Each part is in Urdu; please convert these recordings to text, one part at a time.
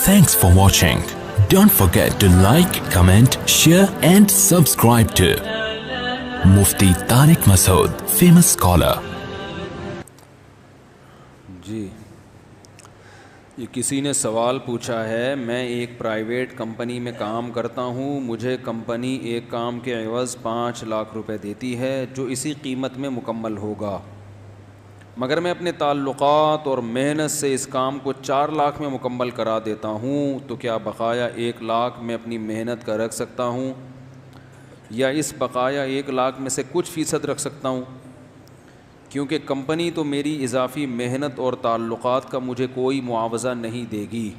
Thanks for watching. Don't forget to like, comment, share and subscribe to Mufti Tariq Masood, famous scholar. جی یہ کسی نے سوال پوچھا ہے، میں ایک پرائیویٹ کمپنی میں کام کرتا ہوں، مجھے کمپنی ایک کام کے عوض 5 لاکھ روپے دیتی ہے جو اسی قیمت میں مکمل ہوگا، مگر میں اپنے تعلقات اور محنت سے اس کام کو 4 لاکھ میں مکمل کرا دیتا ہوں، تو کیا بقایا 1 لاکھ میں اپنی محنت کا رکھ سکتا ہوں یا اس بقایا 1 لاکھ میں سے کچھ فیصد رکھ سکتا ہوں؟ کیونکہ کمپنی تو میری اضافی محنت اور تعلقات کا مجھے کوئی معاوضہ نہیں دے گی۔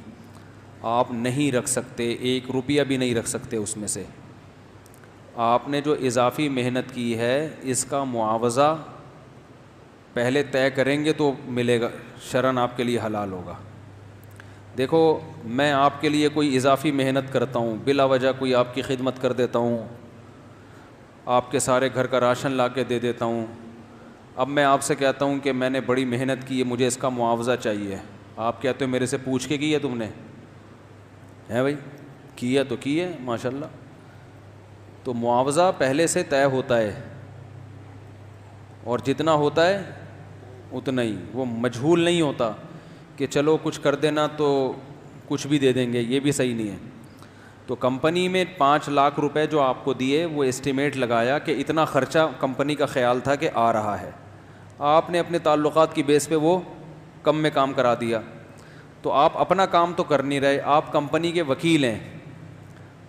آپ نہیں رکھ سکتے، 1 روپیہ بھی نہیں رکھ سکتے اس میں سے۔ آپ نے جو اضافی محنت کی ہے اس کا معاوضہ پہلے طے کریں گے تو ملے گا، شرعاً آپ کے لیے حلال ہوگا۔ دیکھو میں آپ کے لیے کوئی اضافی محنت کرتا ہوں، بلا وجہ کوئی آپ کی خدمت کر دیتا ہوں، آپ کے سارے گھر کا راشن لا کے دے دیتا ہوں، اب میں آپ سے کہتا ہوں کہ میں نے بڑی محنت کی ہے، مجھے اس کا معاوضہ چاہیے، آپ کہتے ہو میرے سے پوچھ کے کی ہے تم نے، ہے بھائی کیا تو کی ہے ماشاءاللہ، تو معاوضہ پہلے سے طے ہوتا ہے اور جتنا ہوتا ہے اتنا ہی، وہ مجہول نہیں ہوتا کہ چلو کچھ کر دینا تو کچھ بھی دے دیں گے، یہ بھی صحیح نہیں ہے۔ تو کمپنی میں 5 لاکھ روپے جو آپ کو دیے وہ اسٹیمیٹ لگایا کہ اتنا خرچہ کمپنی کا خیال تھا کہ آ رہا ہے، آپ نے اپنے تعلقات کی بیس پہ وہ کم میں کام کرا دیا، تو آپ اپنا کام تو کر نہیں رہے، آپ کمپنی کے وکیل ہیں،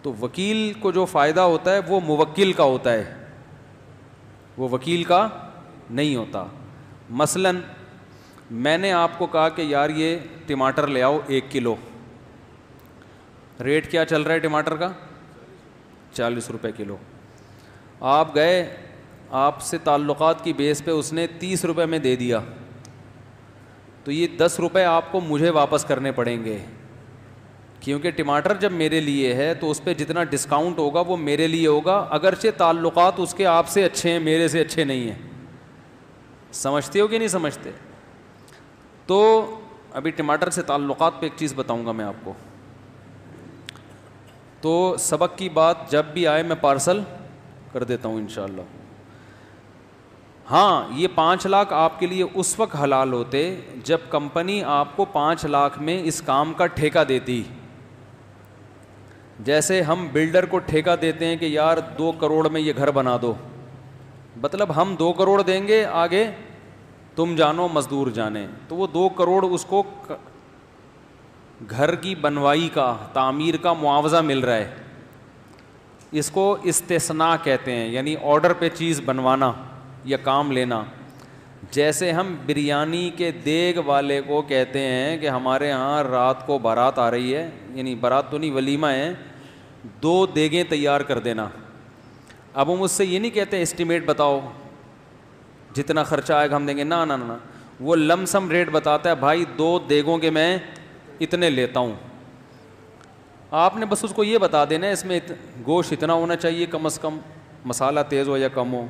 تو وکیل کو جو فائدہ ہوتا ہے وہ موکل کا ہوتا ہے، وہ وکیل کا نہیں ہوتا۔ مثلا میں نے آپ کو کہا کہ یار یہ ٹماٹر لے آؤ 1 کلو، ریٹ کیا چل رہا ہے ٹماٹر کا؟ 40 روپے کلو، آپ گئے، آپ سے تعلقات کی بیس پہ اس نے 30 روپے میں دے دیا، تو یہ 10 روپے آپ کو مجھے واپس کرنے پڑیں گے، کیونکہ ٹماٹر جب میرے لیے ہے تو اس پہ جتنا ڈسکاؤنٹ ہوگا وہ میرے لیے ہوگا، اگرچہ تعلقات اس کے آپ سے اچھے ہیں، میرے سے اچھے نہیں ہیں۔ سمجھتے ہو کہ نہیں سمجھتے؟ تو ابھی ٹماٹر سے تعلقات پہ ایک چیز بتاؤں گا میں آپ کو، تو سبق کی بات جب بھی آئے میں پارسل کر دیتا ہوں انشاءاللہ۔ ہاں یہ 5 لاکھ آپ کے لیے اس وقت حلال ہوتے جب کمپنی آپ کو 5 لاکھ میں اس کام کا ٹھیکہ دیتی، جیسے ہم بلڈر کو ٹھیکہ دیتے ہیں کہ یار 2 کروڑ میں یہ گھر بنا دو، مطلب ہم 2 کروڑ دیں گے، آگے تم جانو مزدور جانے، تو وہ 2 کروڑ اس کو گھر کی بنوائی کا، تعمیر کا معاوضہ مل رہا ہے، اس کو استثناء کہتے ہیں، یعنی آرڈر پہ چیز بنوانا یا کام لینا۔ جیسے ہم بریانی کے دیگ والے کو کہتے ہیں کہ ہمارے ہاں رات کو بارات آ رہی ہے، یعنی بارات تو نہیں ولیمہ ہے، 2 دیگیں تیار کر دینا، اب ہم اس سے یہ نہیں کہتے اسٹیمیٹ بتاؤ جتنا خرچہ آئے گا ہم دیں گے، نہ نہ نہ، وہ لم سم ریٹ بتاتا ہے، بھائی 2 دیگوں کے میں اتنے لیتا ہوں، آپ نے بس اس کو یہ بتا دینا اس میں گوشت اتنا ہونا چاہیے کم از کم، مسالہ تیز ہو یا کم ہو،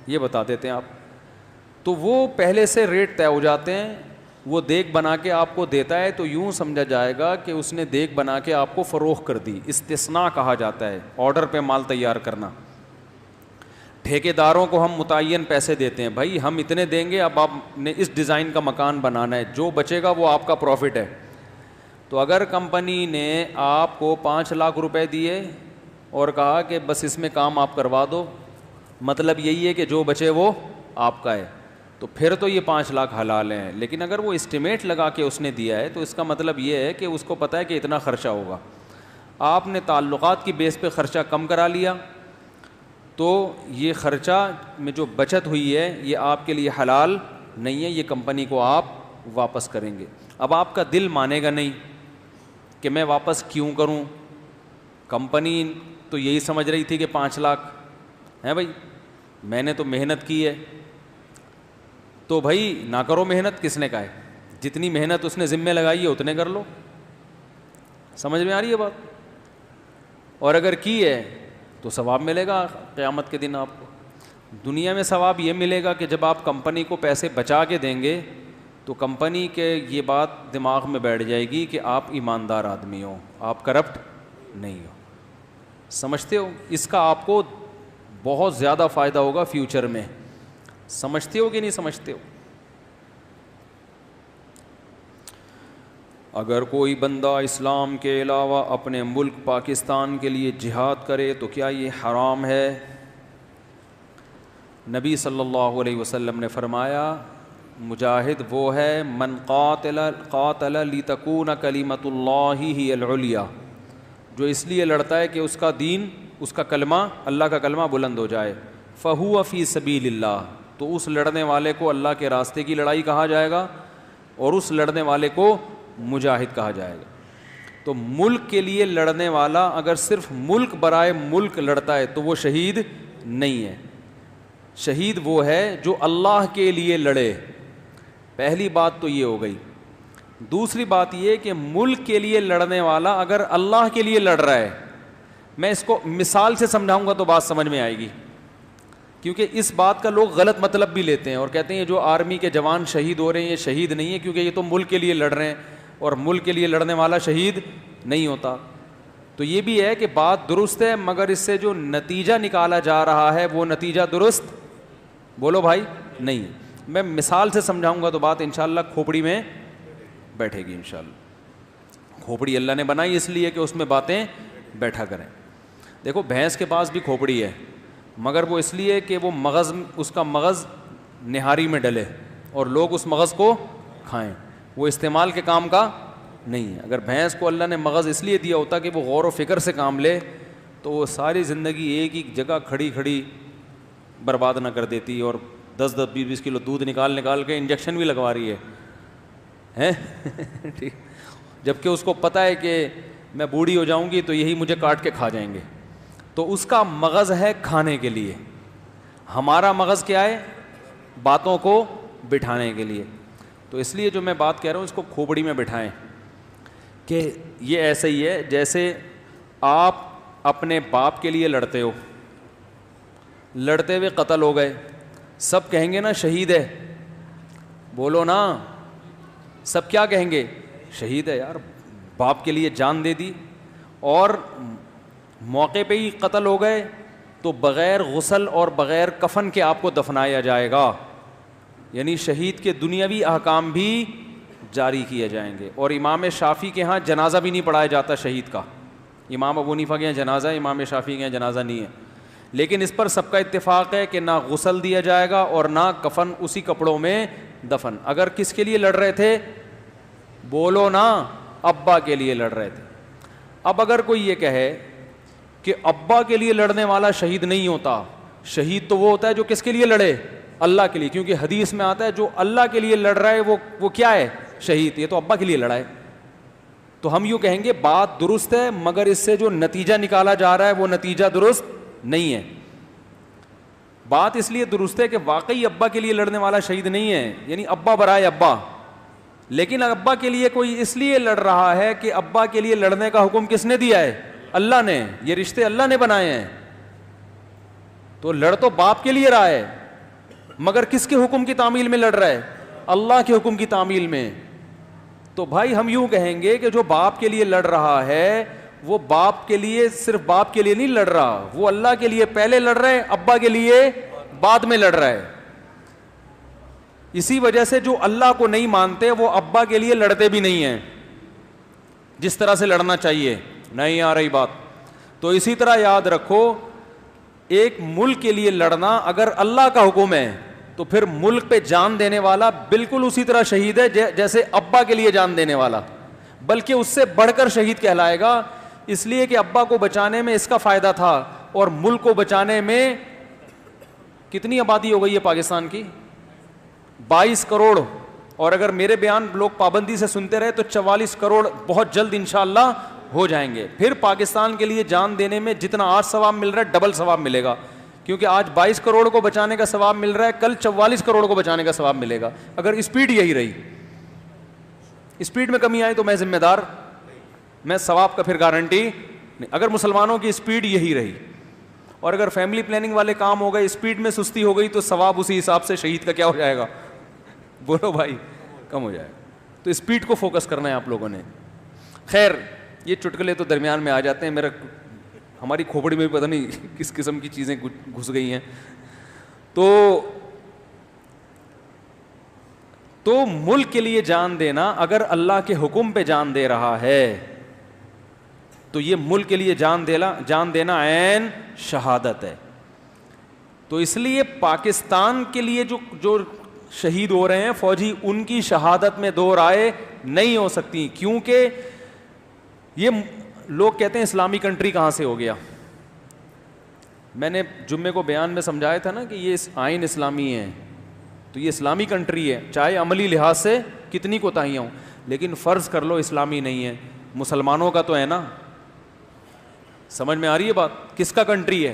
یہ بتا دیتے ہیں آپ، تو وہ پہلے سے ریٹ طے ہو جاتے ہیں، وہ دیگ بنا کے آپ کو دیتا ہے، تو یوں سمجھا جائے گا کہ اس نے دیگ بنا کے آپ کو فروخت کر دی، استثناء کہا جاتا ہے آرڈر پہ مال تیار کرنا۔ ٹھیکیداروں کو ہم متعین پیسے دیتے ہیں، بھائی ہم اتنے دیں گے، اب آپ نے اس ڈیزائن کا مکان بنانا ہے، جو بچے گا وہ آپ کا پروفٹ ہے۔ تو اگر کمپنی نے آپ کو 5 لاکھ روپے دیے اور کہا کہ بس اس میں کام آپ کروا دو، مطلب یہی ہے کہ جو بچے وہ آپ کا ہے، تو پھر تو یہ 5 لاکھ حلال ہیں۔ لیکن اگر وہ اسٹیمیٹ لگا کے اس نے دیا ہے تو اس کا مطلب یہ ہے کہ اس کو پتہ ہے کہ اتنا خرچہ ہوگا، آپ نے تعلقات کی بیس پہ خرچہ کم کرا لیا، تو یہ خرچہ میں جو بچت ہوئی ہے یہ آپ کے لیے حلال نہیں ہے، یہ کمپنی کو آپ واپس کریں گے۔ اب آپ کا دل مانے گا نہیں کہ میں واپس کیوں کروں، کمپنی تو یہی سمجھ رہی تھی کہ 5 لاکھ ہے، بھائی میں نے تو محنت کی ہے، تو بھائی نہ کرو محنت، کس نے کہا ہے؟ جتنی محنت اس نے ذمہ لگائی ہے اتنے کر لو، سمجھ میں آ رہی ہے بات؟ اور اگر کی ہے تو ثواب ملے گا قیامت کے دن آپ کو۔ دنیا میں ثواب یہ ملے گا کہ جب آپ کمپنی کو پیسے بچا کے دیں گے تو کمپنی کے یہ بات دماغ میں بیٹھ جائے گی کہ آپ ایماندار آدمی ہو, آپ کرپٹ نہیں ہو. سمجھتے ہو؟ اس کا آپ کو بہت زیادہ فائدہ ہوگا فیوچر میں. سمجھتے ہو کہ نہیں سمجھتے ہو؟ اگر کوئی بندہ اسلام کے علاوہ اپنے ملک پاکستان کے لیے جہاد کرے تو کیا یہ حرام ہے؟ نبی صلی اللہ علیہ وسلم نے فرمایا مجاہد وہ ہے من قاتل لتکون کلمۃ اللہ ہی العلیٰ, جو اس لیے لڑتا ہے کہ اس کا دین, اس کا کلمہ, اللہ کا کلمہ بلند ہو جائے. فہو فی سبیل اللہ, تو اس لڑنے والے کو اللہ کے راستے کی لڑائی کہا جائے گا اور اس لڑنے والے کو مجاہد کہا جائے گا. تو ملک کے لیے لڑنے والا اگر صرف ملک برائے ملک لڑتا ہے تو وہ شہید نہیں ہے. شہید وہ ہے جو اللہ کے لیے لڑے. پہلی بات تو یہ ہو گئی. دوسری بات یہ کہ ملک کے لیے لڑنے والا اگر اللہ کے لیے لڑ رہا ہے, میں اس کو مثال سے سمجھاؤں گا تو بات سمجھ میں آئے گی, کیونکہ اس بات کا لوگ غلط مطلب بھی لیتے ہیں اور کہتے ہیں جو آرمی کے جوان شہید ہو رہے ہیں یہ شہید نہیں ہے کیونکہ یہ تو ملک کے لیے لڑ رہے ہیں اور ملک کے لیے لڑنے والا شہید نہیں ہوتا. تو یہ بھی ہے کہ بات درست ہے, مگر اس سے جو نتیجہ نکالا جا رہا ہے وہ نتیجہ درست, بولو بھائی, نہیں. میں مثال سے سمجھاؤں گا تو بات انشاءاللہ کھوپڑی میں بیٹھے گی انشاءاللہ. کھوپڑی اللہ نے بنائی اس لیے کہ اس میں باتیں بیٹھا کریں. دیکھو بھینس کے پاس بھی کھوپڑی ہے, مگر وہ اس لیے کہ وہ مغز, اس کا مغز نہاری میں ڈلے اور لوگ اس مغز کو کھائیں, وہ استعمال کے کام کا نہیں ہے. اگر بھینس کو اللہ نے مغز اس لیے دیا ہوتا کہ وہ غور و فکر سے کام لے تو وہ ساری زندگی ایک ہی جگہ کھڑی کھڑی برباد نہ کر دیتی اور 10-20 کلو دودھ نکال کے انجیکشن بھی لگوا رہی ہے ٹھیک, جبکہ اس کو پتہ ہے کہ میں بوڑھی ہو جاؤں گی تو یہی مجھے کاٹ کے کھا جائیں گے. تو اس کا مغز ہے کھانے کے لیے, ہمارا مغز کیا ہے؟ باتوں کو بٹھانے کے لیے. تو اس لیے جو میں بات کہہ رہا ہوں اس کو کھوپڑی میں بٹھائیں کہ یہ ایسا ہی ہے جیسے آپ اپنے باپ کے لیے لڑتے ہو, لڑتے ہوئے قتل ہو گئے, سب کہیں گے نا شہید ہے, بولو نا, سب کیا کہیں گے؟ شہید ہے یار, باپ کے لیے جان دے دی. اور موقع پہ ہی قتل ہو گئے تو بغیر غسل اور بغیر کفن کے آپ کو دفنایا جائے گا, یعنی شہید کے دنیاوی احکام بھی جاری کیے جائیں گے. اور امام شافعی کے ہاں جنازہ بھی نہیں پڑھایا جاتا شہید کا. امام ابو حنیفہ کے یہاں جنازہ ہے, امام شافعی کے یہاں جنازہ نہیں ہے. لیکن اس پر سب کا اتفاق ہے کہ نہ غسل دیا جائے گا اور نہ کفن, اسی کپڑوں میں دفن. اگر کس کے لیے لڑ رہے تھے؟ بولو نا, ابا کے لیے لڑ رہے تھے. اب اگر کوئی یہ کہے کہ ابا کے لیے لڑنے والا شہید نہیں ہوتا, شہید تو وہ ہوتا ہے جو کس کے لیے لڑے؟ اللہ کے لیے, کیونکہ حدیث میں آتا ہے جو اللہ کے لیے لڑ رہا ہے وہ کیا ہے؟ شہید. یہ تو ابا کے لیے لڑا ہے. تو ہم یوں کہیں گے بات درست ہے, مگر اس سے جو نتیجہ نکالا جا رہا ہے وہ نتیجہ درست نہیں ہے. بات اس لیے درست ہے کہ واقعی ابا کے لیے لڑنے والا شہید نہیں ہے, یعنی ابا برائے ابا. لیکن ابا کے لیے کوئی اس لیے لڑ رہا ہے کہ ابا کے لیے لڑنے کا حکم کس نے دیا ہے؟ اللہ نے. یہ رشتے اللہ نے بنائے ہیں. تو لڑ تو باپ کے لیے رہا ہے, مگر کس کے حکم کی تعمیل میں لڑ رہا ہے؟ اللہ کے حکم کی تعمیل میں. تو بھائی ہم یوں کہیں گے کہ جو باپ کے لیے لڑ رہا ہے وہ باپ کے لیے, صرف باپ کے لیے نہیں لڑ رہا, وہ اللہ کے لیے پہلے لڑ رہا ہے, ابا کے لیے بعد میں لڑ رہا ہے. اسی وجہ سے جو اللہ کو نہیں مانتے وہ ابا کے لیے لڑتے بھی نہیں ہیں جس طرح سے لڑنا چاہیے. نہیں آ رہی بات؟ تو اسی طرح یاد رکھو, ایک ملک کے لیے لڑنا اگر اللہ کا حکم ہے تو پھر ملک پہ جان دینے والا بالکل اسی طرح شہید ہے جیسے ابا کے لیے جان دینے والا, بلکہ اس سے بڑھ کر شہید کہلائے گا. اس لیے کہ ابا کو بچانے میں اس کا فائدہ تھا اور ملک کو بچانے میں کتنی آبادی ہو گئی ہے پاکستان کی؟ 22 کروڑ. اور اگر میرے بیان لوگ پابندی سے سنتے رہے تو 44 کروڑ بہت جلد انشاءاللہ ہو جائیں گے. پھر پاکستان کے لیے جان دینے میں جتنا آج ثواب مل رہا ہے ڈبل ثواب ملے گا, کیونکہ آج 22 کروڑ کو بچانے کا ثواب مل رہا ہے, کل 44 کروڑ کو بچانے کا ثواب ملے گا, اگر اسپیڈ یہی رہی. اسپیڈ میں کمی آئی تو میں ذمہ دار, میں ثواب کا پھر گارنٹی نہیں. اگر مسلمانوں کی اسپیڈ یہی رہی اور اگر فیملی پلاننگ والے کام ہو گئے, اسپیڈ میں سستی ہو گئی, تو ثواب اسی حساب سے شہید کا کیا ہو جائے گا؟ بولو بھائی, کم ہو جائے گا. تو اسپیڈ کو فوکس کرنا ہے آپ لوگوں نے. خیر یہ چٹکلے تو درمیان میں آ جاتے ہیں, ہماری کھوپڑی میں بھی پتہ نہیں کس قسم کی چیزیں گھس گئی ہیں. تو ملک کے لیے جان دینا, اگر اللہ کے حکم پہ جان دے رہا ہے تو یہ ملک کے لیے جان دینا عین شہادت ہے. تو اس لیے پاکستان کے لیے جو شہید ہو رہے ہیں فوجی, ان کی شہادت میں دو رائے نہیں ہو سکتی, کیونکہ یہ لوگ کہتے ہیں اسلامی کنٹری کہاں سے ہو گیا. میں نے جمعے کو بیان میں سمجھایا تھا نا کہ یہ آئین اسلامی ہے, تو یہ اسلامی کنٹری ہے, چاہے عملی لحاظ سے کتنی کوتاہیاں ہوں, لیکن فرض کر لو اسلامی نہیں ہے, مسلمانوں کا تو ہے نا. سمجھ میں آ رہی ہے بات, کس کا کنٹری ہے؟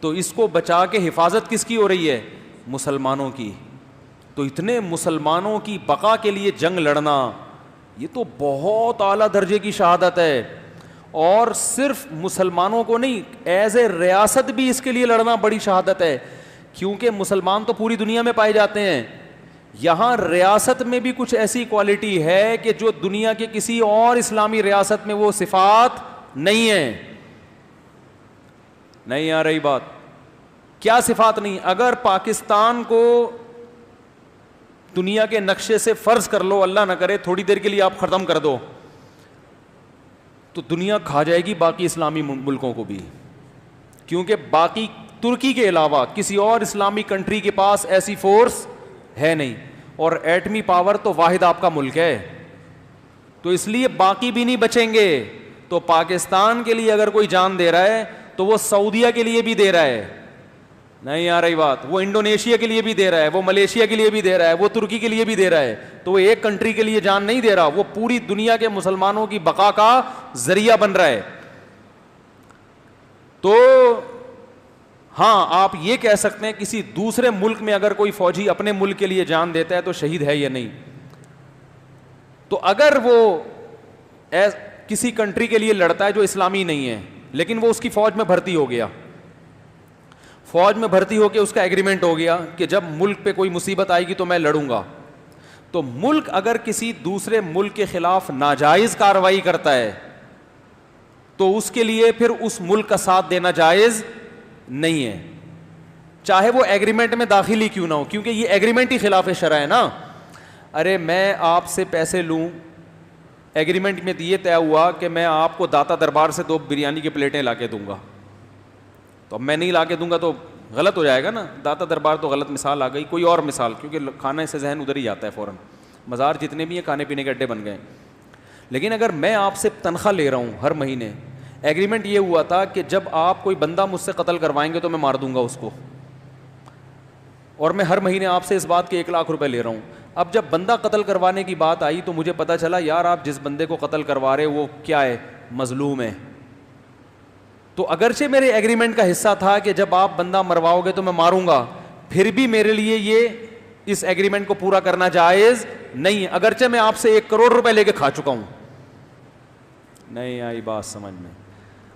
تو اس کو بچا کے حفاظت کس کی ہو رہی ہے؟ مسلمانوں کی. تو اتنے مسلمانوں کی بقا کے لیے جنگ لڑنا یہ تو بہت اعلیٰ درجے کی شہادت ہے. اور صرف مسلمانوں کو نہیں, ایز اے ریاست بھی اس کے لیے لڑنا بڑی شہادت ہے, کیونکہ مسلمان تو پوری دنیا میں پائے جاتے ہیں. یہاں ریاست میں بھی کچھ ایسی کوالٹی ہے کہ جو دنیا کے کسی اور اسلامی ریاست میں وہ صفات نہیں ہیں. نہیں آ رہی بات؟ کیا صفات نہیں؟ اگر پاکستان کو دنیا کے نقشے سے فرض کر لو, اللہ نہ کرے تھوڑی دیر کے لیے آپ ختم کر دو, تو دنیا کھا جائے گی باقی اسلامی ملکوں کو بھی, کیونکہ باقی ترکی کے علاوہ کسی اور اسلامی کنٹری کے پاس ایسی فورس ہے نہیں, اور ایٹمی پاور تو واحد آپ کا ملک ہے. تو اس لیے باقی بھی نہیں بچیں گے. تو پاکستان کے لیے اگر کوئی جان دے رہا ہے تو وہ سعودیہ کے لیے بھی دے رہا ہے. نہیں آ رہی بات؟ وہ انڈونیشیا کے لیے بھی دے رہا ہے, وہ ملیشیا کے لیے بھی دے رہا ہے, وہ ترکی کے لیے بھی دے رہا ہے. تو وہ ایک کنٹری کے لیے جان نہیں دے رہا, وہ پوری دنیا کے مسلمانوں کی بقا کا ذریعہ بن رہا ہے. تو ہاں آپ یہ کہہ سکتے ہیں کسی دوسرے ملک میں اگر کوئی فوجی اپنے ملک کے لیے جان دیتا ہے تو شہید ہے یا نہیں. تو اگر وہ کسی کنٹری کے لیے لڑتا ہے جو اسلامی نہیں ہے, لیکن وہ اس کی فوج میں بھرتی ہو گیا, فوج میں بھرتی ہو کے اس کا ایگریمنٹ ہو گیا کہ جب ملک پہ کوئی مصیبت آئے گی تو میں لڑوں گا, تو ملک اگر کسی دوسرے ملک کے خلاف ناجائز کارروائی کرتا ہے تو اس کے لیے پھر اس ملک کا ساتھ دینا جائز نہیں ہے, چاہے وہ ایگریمنٹ میں داخل ہی کیوں نہ ہو, کیونکہ یہ ایگریمنٹ ہی خلاف شرع ہے نا. ارے میں آپ سے پیسے لوں, ایگریمنٹ میں یہ طے ہوا کہ میں آپ کو داتا دربار سے 2 بریانی کی پلیٹیں لا کے دوں گا, تو اب میں نہیں لا کے دوں گا تو غلط ہو جائے گا نا. داتا دربار تو غلط مثال آ گئی, کوئی اور مثال, کیونکہ کھانے سے ذہن ادھر ہی جاتا ہے فوراً. مزار جتنے بھی ہیں کھانے پینے کے اڈے بن گئے. لیکن اگر میں آپ سے تنخواہ لے رہا ہوں ہر مہینے, ایگریمنٹ یہ ہوا تھا کہ جب آپ کوئی بندہ مجھ سے قتل کروائیں گے تو میں مار دوں گا اس کو, اور میں ہر مہینے آپ سے اس بات کے 1 لاکھ روپے لے رہا ہوں. اب جب بندہ قتل کروانے کی بات آئی تو مجھے پتا چلا یار آپ جس بندے کو قتل کروا رہے وہ کیا ہے, مظلوم ہے. تو اگرچہ میرے ایگریمنٹ کا حصہ تھا کہ جب آپ بندہ مرواؤ گے تو میں ماروں گا, پھر بھی میرے لیے یہ اس ایگریمنٹ کو پورا کرنا جائز نہیں ہے, اگرچہ میں آپ سے 1 کروڑ روپے لے کے کھا چکا ہوں. نہیں آئی بات سمجھ میں؟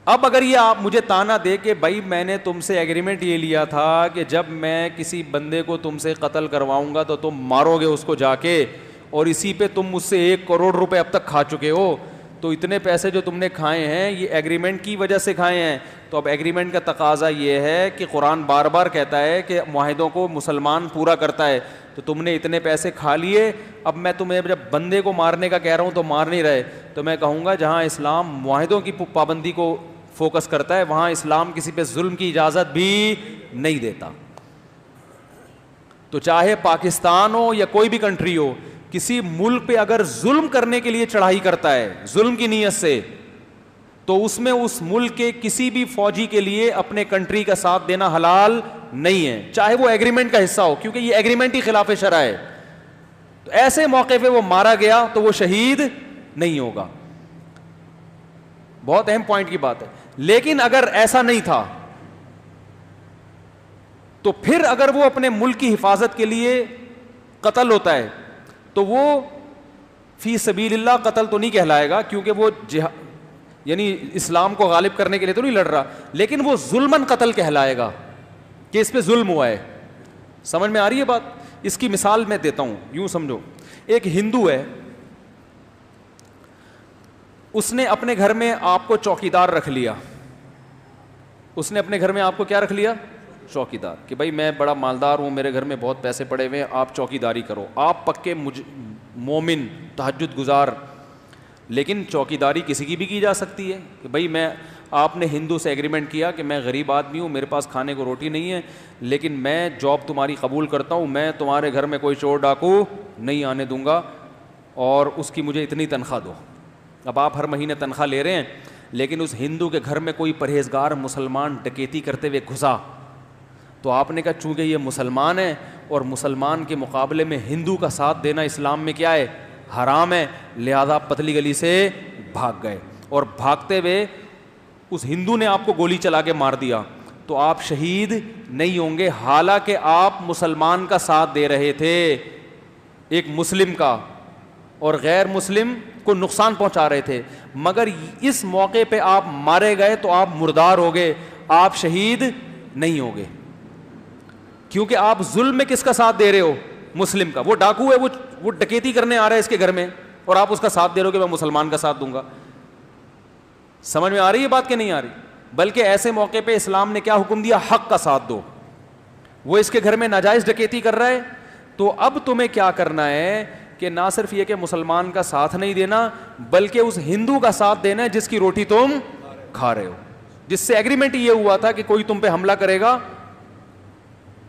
اب اگر یہ آپ مجھے تانا دے کہ بھائی میں نے تم سے ایگریمنٹ یہ لیا تھا کہ جب میں کسی بندے کو تم سے قتل کرواؤں گا تو تم مارو گے اس کو جا کے, اور اسی پہ تم مجھ سے 1 کروڑ روپے اب تک کھا چکے ہو, تو اتنے پیسے جو تم نے کھائے ہیں یہ ایگریمنٹ کی وجہ سے کھائے ہیں. تو اب ایگریمنٹ کا تقاضا یہ ہے کہ قرآن بار بار کہتا ہے کہ معاہدوں کو مسلمان پورا کرتا ہے, تو تم نے اتنے پیسے کھا لیے, اب میں تمہیں جب بندے کو مارنے کا کہہ رہا ہوں تو مار نہیں رہے, تو میں کہوں گا جہاں اسلام معاہدوں کی پابندی کو فوکس کرتا ہے وہاں اسلام کسی پہ ظلم کی اجازت بھی نہیں دیتا. تو چاہے پاکستان ہو یا کوئی بھی کنٹری ہو, کسی ملک پہ اگر ظلم کرنے کے لیے چڑھائی کرتا ہے ظلم کی نیت سے, تو اس میں اس ملک کے کسی بھی فوجی کے لیے اپنے کنٹری کا ساتھ دینا حلال نہیں ہے, چاہے وہ ایگریمنٹ کا حصہ ہو, کیونکہ یہ ایگریمنٹ ہی خلاف شرع ہے. تو ایسے موقع پہ وہ مارا گیا تو وہ شہید نہیں ہوگا. بہت اہم پوائنٹ کی بات ہے. لیکن اگر ایسا نہیں تھا تو پھر اگر وہ اپنے ملک کی حفاظت کے لیے قتل ہوتا ہے تو وہ فی سبیل اللہ قتل تو نہیں کہلائے گا, کیونکہ وہ یعنی اسلام کو غالب کرنے کے لیے تو نہیں لڑ رہا, لیکن وہ ظلمن قتل کہلائے گا کہ اس پہ ظلم ہوا ہے. سمجھ میں آ رہی ہے بات؟ اس کی مثال میں دیتا ہوں, یوں سمجھو ایک ہندو ہے, اس نے اپنے گھر میں آپ کو چوکیدار رکھ لیا. اس نے اپنے گھر میں آپ کو کیا رکھ لیا؟ چوکیدار, کہ بھائی میں بڑا مالدار ہوں, میرے گھر میں بہت پیسے پڑے ہوئے ہیں, آپ چوکیداری کرو. آپ پکے مومن, تہجد گزار, لیکن چوکیداری کسی کی بھی کی جا سکتی ہے کہ بھائی آپ نے ہندو سے ایگریمنٹ کیا کہ میں غریب آدمی ہوں, میرے پاس کھانے کو روٹی نہیں ہے, لیکن میں جاب تمہاری قبول کرتا ہوں, میں تمہارے گھر میں کوئی چور ڈاکو نہیں آنے دوں گا اور اس کی مجھے اتنی تنخواہ دو. اب آپ ہر مہینے تنخواہ لے رہے ہیں, لیکن اس ہندو کے گھر میں کوئی پرہیزگار مسلمان ڈکیتی کرتے ہوئے گھسا, تو آپ نے کہا چونکہ یہ مسلمان ہے اور مسلمان کے مقابلے میں ہندو کا ساتھ دینا اسلام میں کیا ہے؟ حرام ہے, لہذا پتلی گلی سے بھاگ گئے, اور بھاگتے ہوئے اس ہندو نے آپ کو گولی چلا کے مار دیا, تو آپ شہید نہیں ہوں گے, حالانکہ آپ مسلمان کا ساتھ دے رہے تھے, ایک مسلم کا, اور غیر مسلم کو نقصان پہنچا رہے تھے, مگر اس موقع پہ آپ مارے گئے تو آپ مردار ہو گئے, آپ شہید نہیں ہو گے, کیونکہ آپ ظلم میں کس کا ساتھ دے رہے ہو؟ مسلم کا. وہ ڈاکو ہے, وہ ڈکیتی کرنے آ رہا ہے اس کے گھر میں, اور آپ اس کا ساتھ دے رہے ہو کہ میں مسلمان کا ساتھ دوں گا. سمجھ میں آ رہی ہے بات کہ نہیں آ رہی؟ بلکہ ایسے موقع پہ اسلام نے کیا حکم دیا؟ حق کا ساتھ دو. وہ اس کے گھر میں ناجائز ڈکیتی کر رہا ہے, تو اب تمہیں کیا کرنا ہے کہ نہ صرف یہ کہ مسلمان کا ساتھ نہیں دینا, بلکہ اس ہندو کا ساتھ دینا ہے جس کی روٹی تم کھا رہے ہو, جس سے ایگریمنٹ یہ ہوا تھا کہ کوئی تم پہ حملہ کرے گا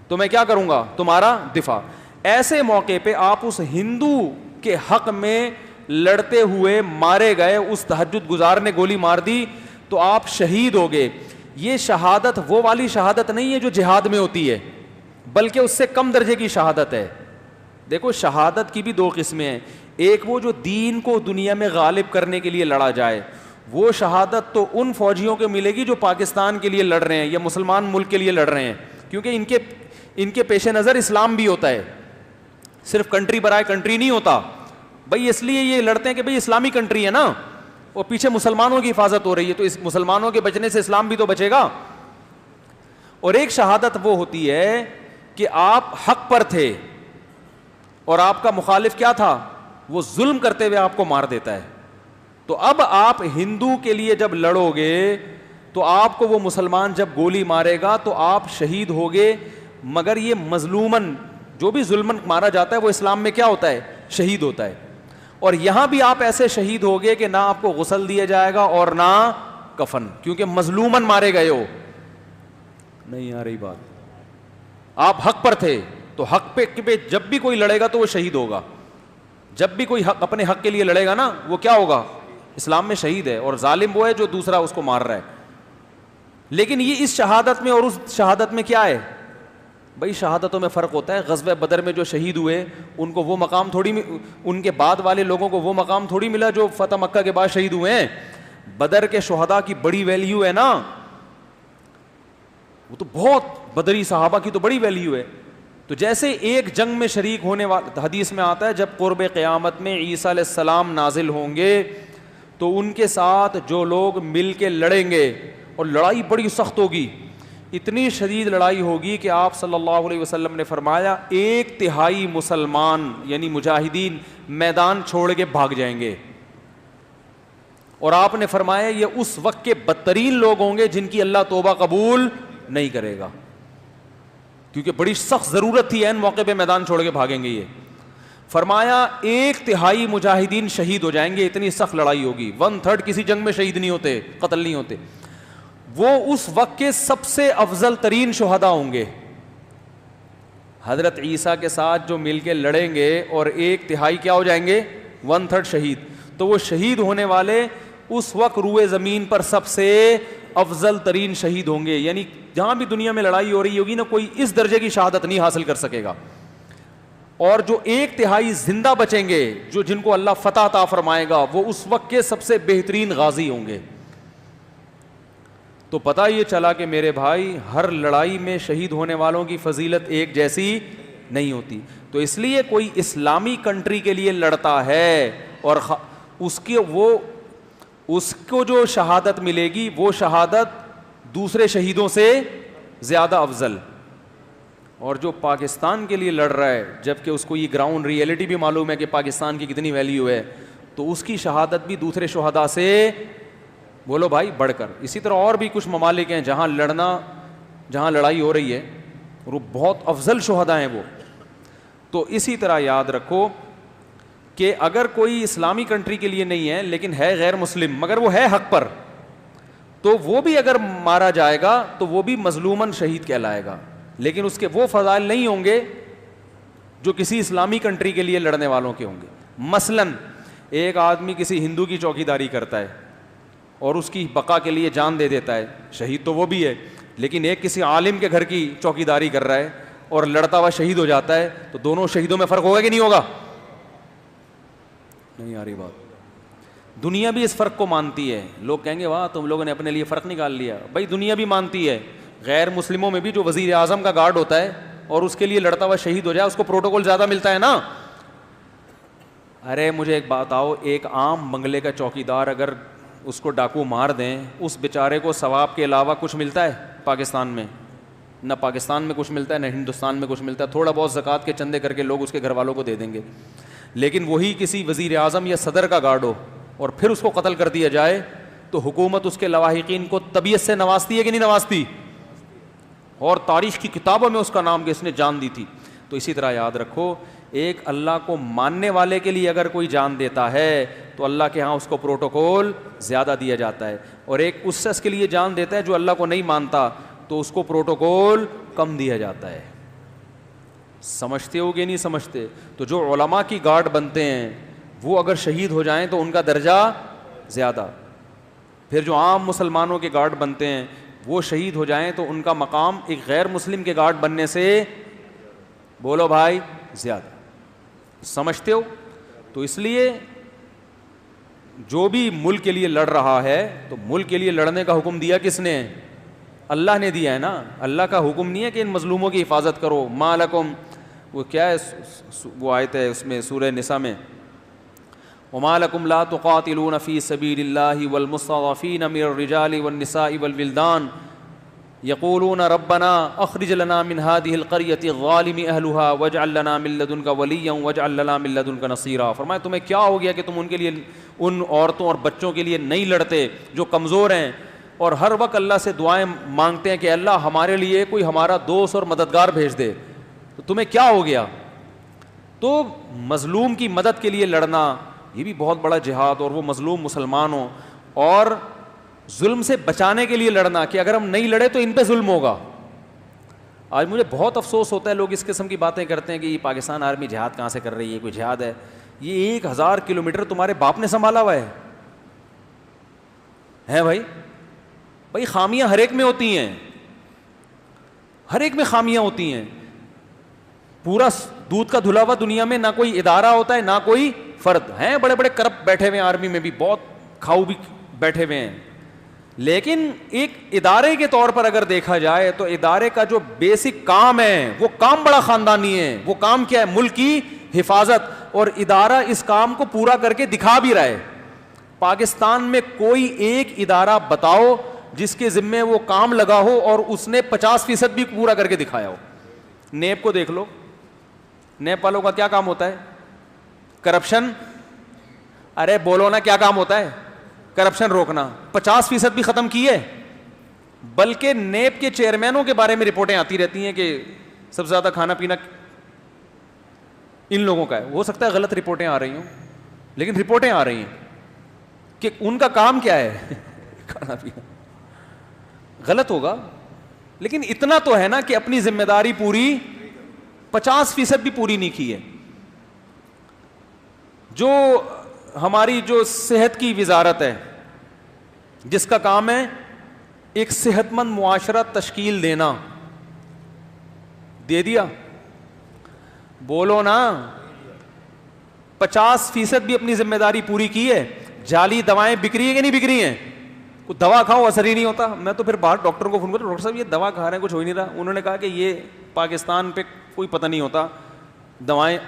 تو میں کیا کروں گا؟ تمہارا دفاع. ایسے موقع پہ آپ اس ہندو کے حق میں لڑتے ہوئے مارے گئے, اس تہجد گزار نے گولی مار دی تو آپ شہید ہو گئے. یہ شہادت وہ والی شہادت نہیں ہے جو جہاد میں ہوتی ہے, بلکہ اس سے کم درجے کی شہادت ہے. دیکھو شہادت کی بھی دو قسمیں ہیں, ایک وہ جو دین کو دنیا میں غالب کرنے کے لیے لڑا جائے, وہ شہادت تو ان فوجیوں کو ملے گی جو پاکستان کے لیے لڑ رہے ہیں یا مسلمان ملک کے لیے لڑ رہے ہیں, کیونکہ ان کے پیش نظر اسلام بھی ہوتا ہے, صرف کنٹری برائے کنٹری نہیں ہوتا. بھائی اس لیے یہ لڑتے ہیں کہ بھئی اسلامی کنٹری ہے نا, اور پیچھے مسلمانوں کی حفاظت ہو رہی ہے, تو اس مسلمانوں کے بچنے سے اسلام بھی تو بچے گا. اور ایک شہادت وہ ہوتی ہے کہ آپ حق پر تھے اور آپ کا مخالف کیا تھا؟ وہ ظلم کرتے ہوئے آپ کو مار دیتا ہے. تو اب آپ ہندو کے لیے جب لڑو گے تو آپ کو وہ مسلمان جب گولی مارے گا تو آپ شہید ہوگے, مگر یہ مظلومن جو بھی ظلمن مارا جاتا ہے وہ اسلام میں کیا ہوتا ہے؟ شہید ہوتا ہے. اور یہاں بھی آپ ایسے شہید ہوگے کہ نہ آپ کو غسل دیا جائے گا اور نہ کفن, کیونکہ مظلومن مارے گئے ہو. نہیں آ رہی بات؟ آپ حق پر تھے تو حق پہ جب بھی کوئی لڑے گا تو وہ شہید ہوگا. جب بھی کوئی حق اپنے حق کے لیے لڑے گا نا وہ کیا ہوگا؟ اسلام میں شہید ہے, اور ظالم وہ ہے جو دوسرا اس کو مار رہا ہے. لیکن یہ اس شہادت میں اور اس شہادت میں کیا ہے؟ بھائی شہادتوں میں فرق ہوتا ہے. غزوہ بدر میں جو شہید ہوئے ان کو وہ مقام تھوڑی, ان کے بعد والے لوگوں کو وہ مقام تھوڑی ملا جو فتح مکہ کے بعد شہید ہوئے ہیں. بدر کے شہداء کی بڑی ویلیو ہے نا, وہ تو بہت, بدری صحابہ کی تو بڑی ویلیو ہے. تو جیسے ایک جنگ میں شریک ہونے والا, حدیث میں آتا ہے جب قرب قیامت میں عیسیٰ علیہ السلام نازل ہوں گے تو ان کے ساتھ جو لوگ مل کے لڑیں گے, اور لڑائی بڑی سخت ہوگی, اتنی شدید لڑائی ہوگی کہ آپ صلی اللہ علیہ وسلم نے فرمایا 1/3 مسلمان یعنی مجاہدین میدان چھوڑ کے بھاگ جائیں گے. اور آپ نے فرمایا یہ اس وقت کے بدترین لوگ ہوں گے جن کی اللہ توبہ قبول نہیں کرے گا, کیونکہ بڑی سخت ضرورت تھی این موقع پہ میدان چھوڑ کے بھاگیں گے. یہ فرمایا 1/3 مجاہدین شہید ہو جائیں گے, اتنی سخت لڑائی ہوگی. 1/3 کسی جنگ میں شہید نہیں ہوتے, قتل نہیں ہوتے. وہ اس وقت کے سب سے افضل ترین شہداء ہوں گے. حضرت عیسیٰ کے ساتھ جو مل کے لڑیں گے اور 1/3 کیا ہو جائیں گے؟ 1/3 شہید. تو وہ شہید ہونے والے اس وقت روئے زمین پر سب سے افضل ترین شہید ہوں گے. یعنی جہاں بھی دنیا میں لڑائی ہو رہی ہوگی نا, کوئی اس درجے کی شہادت نہیں حاصل کر سکے گا. اور جو 1/3 زندہ بچیں گے, جو جن کو اللہ فتح عطا فرمائے گا, وہ اس وقت کے سب سے بہترین غازی ہوں گے. تو پتہ یہ چلا کہ میرے بھائی ہر لڑائی میں شہید ہونے والوں کی فضیلت ایک جیسی نہیں ہوتی. تو اس لیے کوئی اسلامی کنٹری کے لیے لڑتا ہے اور اس کو جو شہادت ملے گی وہ شہادت دوسرے شہیدوں سے زیادہ افضل. اور جو پاکستان کے لیے لڑ رہا ہے جبکہ اس کو یہ گراؤنڈ ریئلٹی بھی معلوم ہے کہ پاکستان کی کتنی ویلیو ہے, تو اس کی شہادت بھی دوسرے شہداء سے بولو بھائی بڑھ کر. اسی طرح اور بھی کچھ ممالک ہیں جہاں لڑائی ہو رہی ہے اور وہ بہت افضل شہداء ہیں وہ. تو اسی طرح یاد رکھو کہ اگر کوئی اسلامی کنٹری کے لیے نہیں ہے لیکن ہے غیر مسلم مگر وہ ہے حق پر, تو وہ بھی اگر مارا جائے گا تو وہ بھی مظلوماً شہید کہلائے گا, لیکن اس کے وہ فضائل نہیں ہوں گے جو کسی اسلامی کنٹری کے لیے لڑنے والوں کے ہوں گے. مثلاً ایک آدمی کسی ہندو کی چوکیداری کرتا ہے اور اس کی بقا کے لیے جان دے دیتا ہے, شہید تو وہ بھی ہے, لیکن ایک کسی عالم کے گھر کی چوکیداری کر رہا ہے اور لڑتا ہوا شہید ہو جاتا ہے, تو دونوں شہیدوں میں فرق ہوگا کہ نہیں ہوگا؟ نہیں آ رہی بات. دنیا بھی اس فرق کو مانتی ہے. لوگ کہیں گے واہ تم لوگوں نے اپنے لیے فرق نکال لیا. بھائی دنیا بھی مانتی ہے. غیر مسلموں میں بھی جو وزیر اعظم کا گارڈ ہوتا ہے اور اس کے لیے لڑتا ہوا شہید ہو جائے اس کو پروٹوکول زیادہ ملتا ہے نا. ارے مجھے ایک بات آؤ, ایک عام بنگلے کا چوکیدار اگر اس کو ڈاکو مار دیں, اس بیچارے کو ثواب کے علاوہ کچھ ملتا ہے پاکستان میں؟ نہ پاکستان میں کچھ ملتا ہے نہ ہندوستان میں کچھ ملتا ہے. تھوڑا بہت زکوٰۃ کے چندے کر کے لوگ اس کے گھر والوں کو دے دیں گے, لیکن وہی کسی وزیر اعظم یا صدر کا گارڈ ہو اور پھر اس کو قتل کر دیا جائے تو حکومت اس کے لواحقین کو طبیعت سے نوازتی ہے کہ نہیں نوازتی؟ اور تاریخ کی کتابوں میں اس کا نام کہ اس نے جان دی تھی. تو اسی طرح یاد رکھو ایک اللہ کو ماننے والے کے لیے اگر کوئی جان دیتا ہے تو اللہ کے ہاں اس کو پروٹوکول زیادہ دیا جاتا ہے, اور ایک اس شخص کے لیے جان دیتا ہے جو اللہ کو نہیں مانتا تو اس کو پروٹوکول کم دیا جاتا ہے. سمجھتے ہو کہ نہیں سمجھتے؟ تو جو علماء کی گارڈ بنتے ہیں وہ اگر شہید ہو جائیں تو ان کا درجہ زیادہ, پھر جو عام مسلمانوں کے گارڈ بنتے ہیں وہ شہید ہو جائیں تو ان کا مقام ایک غیر مسلم کے گارڈ بننے سے بولو بھائی زیادہ. سمجھتے ہو؟ تو اس لیے جو بھی ملک کے لیے لڑ رہا ہے تو ملک کے لیے لڑنے کا حکم دیا کس نے؟ اللہ نے دیا ہے نا. اللہ کا حکم نہیں ہے کہ ان مظلوموں کی حفاظت کرو. ما لکم, وہ کیا ہے وہ آیت ہے اس میں سورہ نساء میں, وما لکم لا تقاتلون فی سبیل اللہ والمستضعفین من الرجال والنساء والولدان یقولون ربنا اخرج لنا من هذه القرية الظالم اهلها واجعل لنا من لدنك وليا واجعل لنا من لدنك نصيرا. فرمایا تمہیں کیا ہو گیا کہ تم ان کے لیے ان عورتوں اور بچوں کے لیے نہیں لڑتے جو کمزور ہیں اور ہر وقت اللہ سے دعائیں مانگتے ہیں کہ اللہ ہمارے لیے کوئی ہمارا دوست اور مددگار بھیج دے. تو تمہیں کیا ہو گیا؟ تو مظلوم کی مدد کے لیے لڑنا یہ بھی بہت بڑا جہاد, اور وہ مظلوم مسلمان ہوں, اور ظلم سے بچانے کے لیے لڑنا کہ اگر ہم نہیں لڑے تو ان پہ ظلم ہوگا. آج مجھے بہت افسوس ہوتا ہے لوگ اس قسم کی باتیں کرتے ہیں کہ یہ پاکستان آرمی جہاد کہاں سے کر رہی ہے, کوئی جہاد ہے؟ یہ 1000 کلومیٹر تمہارے باپ نے سنبھالا ہوا ہے بھائی. بھائی خامیاں ہر ایک میں ہوتی ہیں, ہر ایک میں خامیاں ہوتی ہیں. پورا دودھ کا دھلا ہوا دنیا میں نہ کوئی ادارہ ہوتا ہے نہ کوئی فرد. ہیں بڑے بڑے کرپٹ بیٹھے ہوئے ہیں آرمی میں بھی, بہت کھاؤ بھی بیٹھے ہوئے ہیں, لیکن ایک ادارے کے طور پر اگر دیکھا جائے تو ادارے کا جو بیسک کام ہے وہ کام بڑا خاندانی ہے. وہ کام کیا ہے؟ ملک کی حفاظت, اور ادارہ اس کام کو پورا کر کے دکھا بھی رہا ہے. پاکستان میں کوئی ایک ادارہ بتاؤ جس کے ذمے وہ کام لگا ہو اور اس نے 50% بھی پورا کر کے دکھایا ہو. نیب کو دیکھ لو, نیب والوں کا کیا کام ہوتا ہے؟ کرپشن. ارے بولو نا, کیا کام ہوتا ہے؟ کرپشن روکنا. 50% بھی ختم کی ہے, بلکہ نیب کے چیئرمینوں کے بارے میں رپورٹیں آتی رہتی ہیں کہ سب سے زیادہ کھانا پینا ان لوگوں کا ہے. ہو سکتا ہے غلط رپورٹیں آ رہی ہوں, لیکن رپورٹیں آ رہی ہیں کہ ان کا کام کیا ہے کھانا پینا. غلط ہوگا, لیکن اتنا تو ہے نا کہ اپنی ذمہ داری پوری 50% بھی پوری نہیں کی ہے. جو ہماری جو صحت کی وزارت ہے جس کا کام ہے ایک صحت مند معاشرہ تشکیل دینا, دے دیا؟ بولو نا. 50% بھی اپنی ذمہ داری پوری کی ہے. جعلی دوائیں بک رہی ہیں کہ نہیں بک رہی ہیں؟ کچھ دوا کھاؤ اثر ہی نہیں ہوتا. میں تو پھر باہر ڈاکٹر کو فون کرتا, ڈاکٹر صاحب یہ دوا کھا رہے ہیں کچھ ہو ہی نہیں رہا. انہوں نے کہا کہ یہ پاکستان پہ کوئی پتہ نہیں ہوتا دوائیں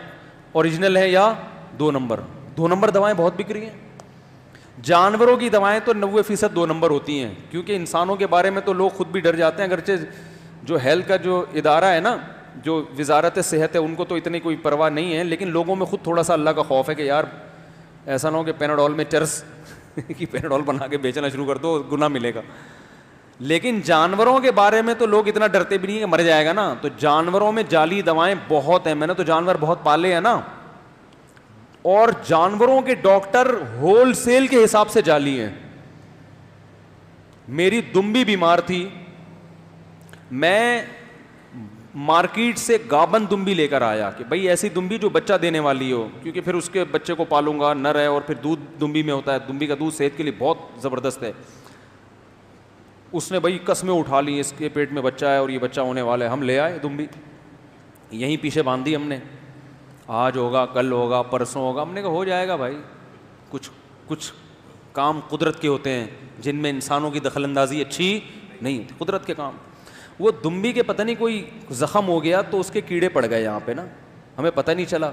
اوریجنل ہیں یا 2 نمبر دوائیں بہت بک رہی ہیں. جانوروں کی دوائیں تو 90% 2 نمبر ہوتی ہیں, کیونکہ انسانوں کے بارے میں تو لوگ خود بھی ڈر جاتے ہیں. اگرچہ جو ہیلتھ کا جو ادارہ ہے نا جو وزارت صحت ہے ان کو تو اتنی کوئی پرواہ نہیں ہے, لیکن لوگوں میں خود تھوڑا سا اللہ کا خوف ہے کہ یار ایسا نہ ہو کہ پیناڈول میں چرس کی پیناڈول بنا کے بیچنا شروع کر دو, گناہ ملے گا. لیکن جانوروں کے بارے میں تو لوگ اتنا ڈرتے بھی نہیں کہ مر جائے گا نا, تو جانوروں میں جعلی دوائیں بہت ہیں. میں نے تو جانور بہت پالے ہیں نا, اور جانوروں کے ڈاکٹر ہول سیل کے حساب سے جعلی ہیں. میری دمبی بیمار تھی, میں مارکیٹ سے گابن دمبی لے کر آیا کہ بھائی ایسی دمبی جو بچہ دینے والی ہو, کیونکہ پھر اس کے بچے کو پالوں گا, نر ہے اور پھر دودھ دمبی میں ہوتا ہے, دمبی کا دودھ صحت کے لیے بہت زبردست ہے. اس نے بھائی قسمیں اٹھا لی, اس کے پیٹ میں بچہ ہے اور یہ بچہ ہونے والا ہے. ہم لے آئے دمبی, یہیں پیچھے باندھ دی ہم نے, آج ہوگا کل ہوگا پرسوں ہوگا. ہم نے کہا ہو جائے گا بھائی, کچھ کام قدرت کے ہوتے ہیں جن میں انسانوں کی دخل اندازی اچھی نہیں ہوتی, قدرت کے کام. وہ دمبی کے پتہ نہیں کوئی زخم ہو گیا تو اس کے کیڑے پڑ گئے یہاں پہ نا, ہمیں پتہ نہیں چلا.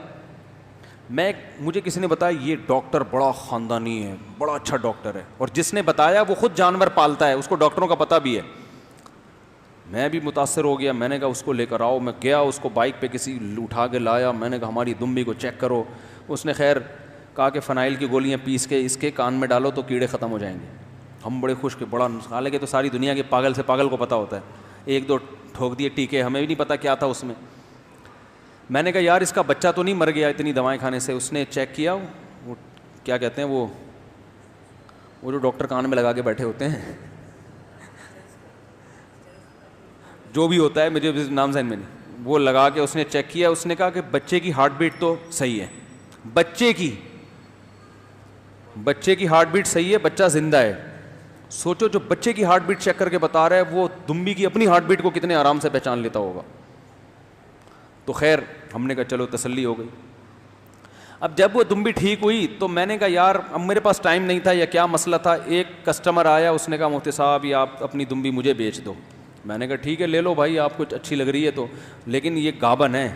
مجھے کسی نے بتایا یہ ڈاکٹر بڑا خاندانی ہے, بڑا اچھا ڈاکٹر ہے, اور جس نے بتایا وہ خود جانور پالتا ہے, اس کو ڈاکٹروں کا پتہ بھی ہے. میں بھی متاثر ہو گیا, میں نے کہا اس کو لے کر آؤ. میں گیا, اس کو بائک پہ کسی اٹھا کے لایا. میں نے کہا ہماری دمبی کو چیک کرو. اس نے خیر کہا کہ فنائل کی گولیاں پیس کے اس کے کان میں ڈالو تو کیڑے ختم ہو جائیں گے. ہم بڑے خوش کہ بڑا, حالانکہ تو ساری دنیا کے پاگل سے پاگل کو پتہ ہوتا ہے, ایک دو ٹھوک دیے ٹیکے, ہمیں بھی نہیں پتا کیا تھا اس میں. میں نے کہا یار اس کا بچہ تو نہیں مر گیا اتنی دوائیں کھانے سے. اس نے چیک کیا, وہ کیا کہتے ہیں وہ جو ڈاکٹر کان میں لگا کے بیٹھے ہوتے ہیں, جو بھی ہوتا ہے مجھے نام ذہن میں نہیں, وہ لگا کے اس نے چیک کیا. اس نے کہا کہ بچے کی ہارٹ بیٹ تو صحیح ہے, بچے کی ہارٹ بیٹ صحیح ہے, بچہ زندہ ہے. سوچو جو بچے کی ہارٹ بیٹ چیک کر کے بتا رہا ہے وہ دمبی کی اپنی ہارٹ بیٹ کو کتنے آرام سے پہچان لیتا ہوگا. تو خیر ہم نے کہا چلو تسلی ہو گئی. اب جب وہ دمبی ٹھیک ہوئی تو میں نے کہا یار اب میرے پاس ٹائم نہیں تھا یا کیا مسئلہ تھا, ایک کسٹمر آیا, اس نے کہا مفتی صاحب یہ آپ اپنی دمبی مجھے بیچ دو. میں نے کہا ٹھیک ہے لے لو بھائی, آپ کو اچھی لگ رہی ہے تو, لیکن یہ گابن ہے,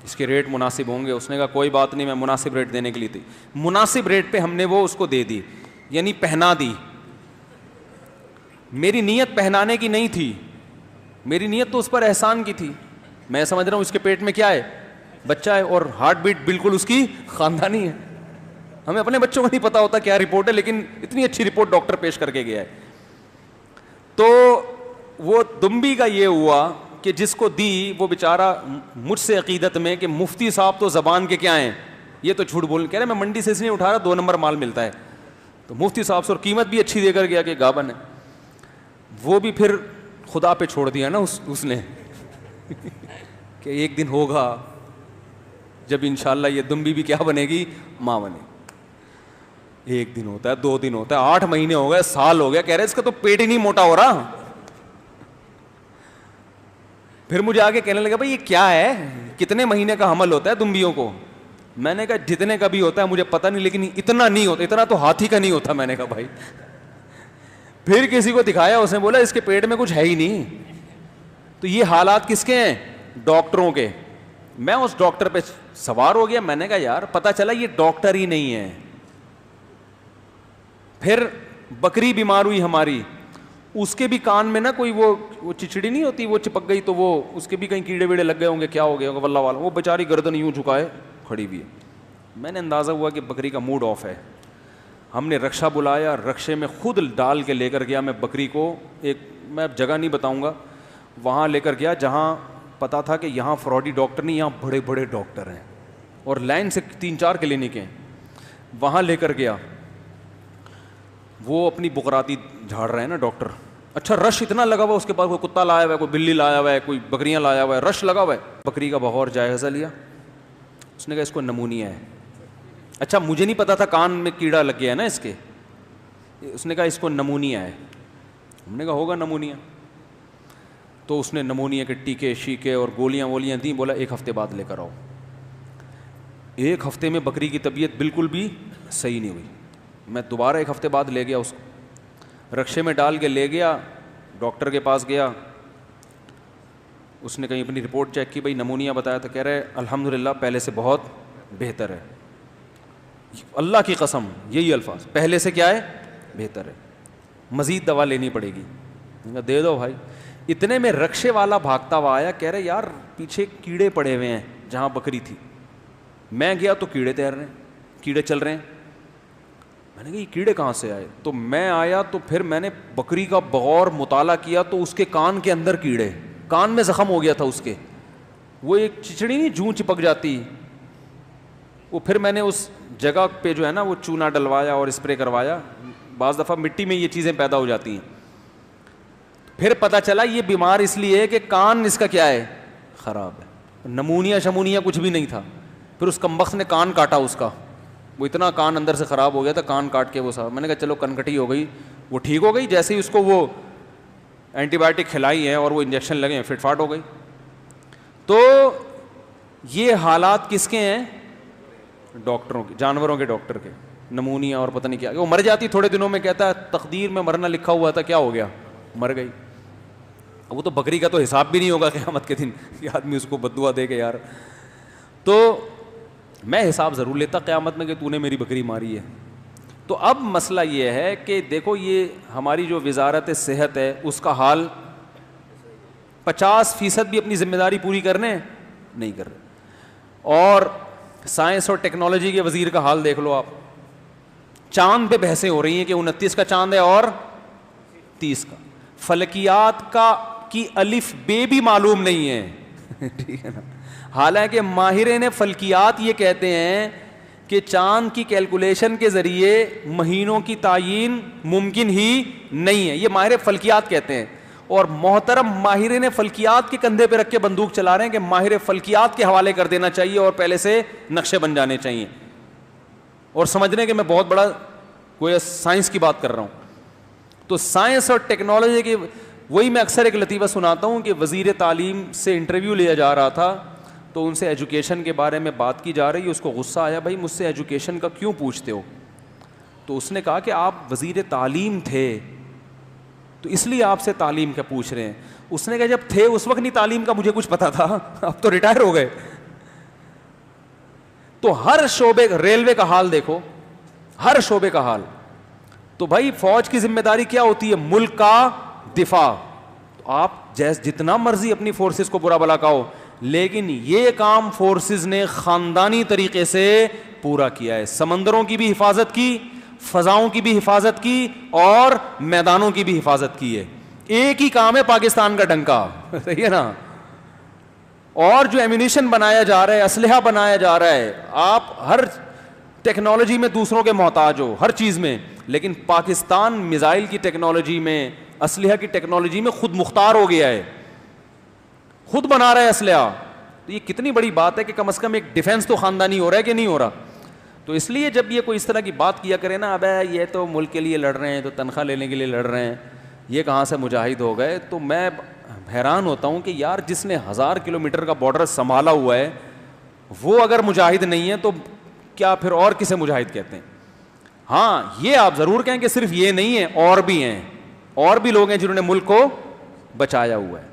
اس کے ریٹ مناسب ہوں گے. اس نے کہا کوئی بات نہیں, میں مناسب ریٹ دینے کے لیے تھی. مناسب ریٹ پہ ہم نے وہ اس کو دے دی, یعنی پہنا دی. میری نیت پہنانے کی نہیں تھی, میری نیت تو اس پر احسان کی تھی. میں سمجھ رہا ہوں اس کے پیٹ میں کیا ہے, بچہ ہے, اور ہارٹ بیٹ بالکل اس کی خاندانی ہے. ہمیں اپنے بچوں کو نہیں پتا ہوتا کیا رپورٹ ہے, لیکن اتنی اچھی رپورٹ ڈاکٹر پیش کر کے گیا ہے. تو وہ دمبی کا یہ ہوا کہ جس کو دی وہ بیچارہ مجھ سے عقیدت میں کہ مفتی صاحب تو زبان کے کیا ہیں, یہ تو جھوٹ بول, کہہ رہے میں منڈی سے اس لیے اٹھا رہا 2 نمبر مال ملتا ہے. تو مفتی صاحب سے, اور قیمت بھی اچھی دے کر گیا کہ گابن ہے. وہ بھی پھر خدا پہ چھوڑ دیا نا اس نے کہ ایک دن ہوگا جب انشاءاللہ یہ دمبی بھی کیا بنے گی, ماں بنے. ایک دن ہوتا ہے, 2 دن ہوتا ہے, 8 مہینے ہو گئے, سال ہو گیا, کہہ رہے اس کا تو پیٹ ہی نہیں موٹا ہو رہا. پھر مجھے آگے کہنے لگا بھائی یہ کیا ہے, کتنے مہینے کا حمل ہوتا ہے دمبیوں کو. میں نے کہا جتنے کا بھی ہوتا ہے مجھے پتہ نہیں, لیکن اتنا نہیں ہوتا, اتنا تو ہاتھی کا نہیں ہوتا. میں نے کہا بھائی, پھر کسی کو دکھایا, اس نے بولا اس کے پیٹ میں کچھ ہے ہی نہیں. تو یہ حالات کس کے ہیں, ڈاکٹروں کے. میں اس ڈاکٹر پہ سوار ہو گیا. میں نے کہا یار پتہ چلا یہ ڈاکٹر ہی نہیں ہے. پھر بکری بیمار ہوئی ہماری, اس کے بھی کان میں نا کوئی وہ چچڑی نہیں ہوتی, وہ چپک گئی, تو وہ اس کے بھی کہیں کیڑے ویڑے لگ گئے ہوں گے, کیا ہو گیا ہوگا واللہ والا. وہ بیچاری گردن یوں جھکائے کھڑی ہوئی ہے. میں نے اندازہ ہوا کہ بکری کا موڈ آف ہے. ہم نے رکشہ بلایا, رکشے میں خود ڈال کے لے کر گیا میں بکری کو. ایک میں اب جگہ نہیں بتاؤں گا, وہاں لے کر گیا جہاں پتا تھا کہ یہاں فراڈی ڈاکٹر نہیں, یہاں بڑے بڑے ڈاکٹر ہیں اور لائن سے 3-4 کلینک ہیں. وہاں لے کر گیا, وہ اپنی بقراتی جھاڑ رہے ہیں نا ڈاکٹر. اچھا رش اتنا لگا ہوا, اس کے پاس کوئی کتا لایا ہوا ہے, کوئی بلی لایا ہوا ہے, کوئی بکریاں لایا ہوا ہے, رش لگا ہوا ہے. بکری کا بغور جائزہ لیا. اس نے کہا اس کو نمونیا ہے. اچھا مجھے نہیں پتا تھا کان میں کیڑا لگ گیا ہے نا اس کے. اس نے کہا اس کو نمونیا ہے. ہم نے کہا ہوگا نمونیا. تو اس نے نمونیا کے ٹیکے شیکے اور گولیاں دیں. بولا 1 ہفتے بعد لے کر آؤ. 1 ہفتے میں بکری کی طبیعت بالکل بھی صحیح نہیں ہوئی. میں دوبارہ 1 ہفتے بعد لے گیا اس کو, رکشے میں ڈال کے لے گیا, ڈاکٹر کے پاس گیا. اس نے کہیں اپنی رپورٹ چیک کی, بھائی نمونیا بتایا تو کہہ رہے الحمدللہ پہلے سے بہت بہتر ہے. اللہ کی قسم یہی الفاظ, پہلے سے کیا ہے, بہتر ہے, مزید دوا لینی پڑے گی. دے دو بھائی. اتنے میں رکشے والا بھاگتا ہوا آیا, کہہ رہے یار پیچھے کیڑے پڑے ہوئے ہیں جہاں بکری تھی. میں گیا تو کیڑے تیر رہے ہیں, کیڑے چل رہے ہیں. میں نے کہا یہ کیڑے کہاں سے آئے؟ تو میں آیا تو پھر میں نے بکری کا بغور مطالعہ کیا تو اس کے کان کے اندر کیڑے, کان میں زخم ہو گیا تھا اس کے, وہ ایک چچڑی نہیں جوں چپک جاتی وہ. پھر میں نے اس جگہ پہ جو ہے نا وہ چونا ڈلوایا اور اسپرے کروایا. بعض دفعہ مٹی میں یہ چیزیں پیدا ہو جاتی ہیں. پھر پتہ چلا یہ بیمار اس لیے ہے کہ کان اس کا کیا ہے, خراب ہے. نمونیا شمونیا کچھ بھی نہیں تھا. پھر اس کمبخت نے کان کاٹا اس کا, وہ اتنا کان اندر سے خراب ہو گیا تھا, کان کاٹ کے وہ صاحب. میں نے کہا چلو کنکٹی ہو گئی, وہ ٹھیک ہو گئی. جیسے ہی اس کو وہ اینٹی بایوٹک کھلائی ہیں اور وہ انجیکشن لگے ہیں, فٹ فاٹ ہو گئی. تو یہ حالات کس کے ہیں؟ ڈاکٹروں کے, جانوروں کے ڈاکٹر کے. نمونیا اور پتہ نہیں کیا, وہ مر جاتی تھوڑے دنوں میں. کہتا ہے تقدیر میں مرنا لکھا ہوا تھا, کیا ہو گیا, مر گئی. وہ تو بکری کا تو حساب بھی نہیں ہوگا قیامت کے دن کہ آدمی اس کو بددعا دے گا یار. تو میں حساب ضرور لیتا قیامت میں کہ تو نے میری بکری ماری ہے. تو اب مسئلہ یہ ہے کہ دیکھو یہ ہماری جو وزارت صحت ہے اس کا حال 50% بھی اپنی ذمہ داری پوری کرنے نہیں کر رہے. اور سائنس اور ٹیکنالوجی کے وزیر کا حال دیکھ لو آپ. چاند پہ بحثیں ہو رہی ہیں کہ 29 کا چاند ہے اور 30 کا. فلکیات کا کی الف بے بھی معلوم نہیں ہے ٹھیک ہے نا. حالانکہ ماہرین فلکیات یہ کہتے ہیں کہ چاند کی کیلکولیشن کے ذریعے مہینوں کی تعیین ممکن ہی نہیں ہے. یہ ماہر فلکیات کہتے ہیں. اور محترم ماہرین فلکیات کے کندھے پہ رکھ کے بندوق چلا رہے ہیں کہ ماہر فلکیات کے حوالے کر دینا چاہیے اور پہلے سے نقشے بن جانے چاہیے, اور سمجھ رہے ہیں کہ میں بہت بڑا کوئی سائنس کی بات کر رہا ہوں. تو سائنس اور ٹیکنالوجی کی وہی میں اکثر ایک لطیفہ سناتا ہوں کہ وزیر تعلیم سے انٹرویو لیا جا رہا تھا تو ان سے ایجوکیشن کے بارے میں بات کی جا رہی ہے. اس کو غصہ آیا, بھائی مجھ سے ایجوکیشن کا کیوں پوچھتے ہو؟ تو اس نے کہا کہ آپ وزیر تعلیم تھے تو اس لیے آپ سے تعلیم کا پوچھ رہے ہیں. اس نے کہا جب تھے اس وقت نہیں تعلیم کا مجھے کچھ پتا تھا, اب تو ریٹائر ہو گئے. تو ہر شعبے, ریلوے کا حال دیکھو, ہر شعبے کا حال. تو بھائی فوج کی ذمہ داری کیا ہوتی ہے؟ ملک کا دفاع. تو آپ جتنا مرضی اپنی فورسز کو برا بلا کہو, لیکن یہ کام فورسز نے خاندانی طریقے سے پورا کیا ہے. سمندروں کی بھی حفاظت کی, فضاؤں کی بھی حفاظت کی, اور میدانوں کی بھی حفاظت کی ہے. ایک ہی کام ہے پاکستان کا ڈنکا, صحیح ہے نا. اور جو ایمونیشن بنایا جا رہا ہے, اسلحہ بنایا جا رہا ہے, آپ ہر ٹیکنالوجی میں دوسروں کے محتاج ہو, ہر چیز میں. لیکن پاکستان میزائل کی ٹیکنالوجی میں, اسلحہ کی ٹیکنالوجی میں خود مختار ہو گیا ہے, خود بنا رہا ہے اسلحہ. تو یہ کتنی بڑی بات ہے کہ کم از کم ایک ڈیفینس تو خاندانی ہو رہا ہے کہ نہیں ہو رہا. تو اس لیے جب یہ کوئی اس طرح کی بات کیا کرے نا, اب یہ تو ملک کے لیے لڑ رہے ہیں, تو تنخواہ لینے کے لیے لڑ رہے ہیں, یہ کہاں سے مجاہد ہو گئے. تو میں حیران ہوتا ہوں کہ یار جس نے 1000 کلومیٹر کا بارڈر سنبھالا ہوا ہے وہ اگر مجاہد نہیں ہے تو کیا پھر اور کسے مجاہد کہتے ہیں؟ ہاں یہ آپ ضرور کہیں کہ صرف یہ نہیں ہے, اور بھی ہیں, اور بھی لوگ ہیں جنہوں نے ملک کو بچایا ہوا ہے,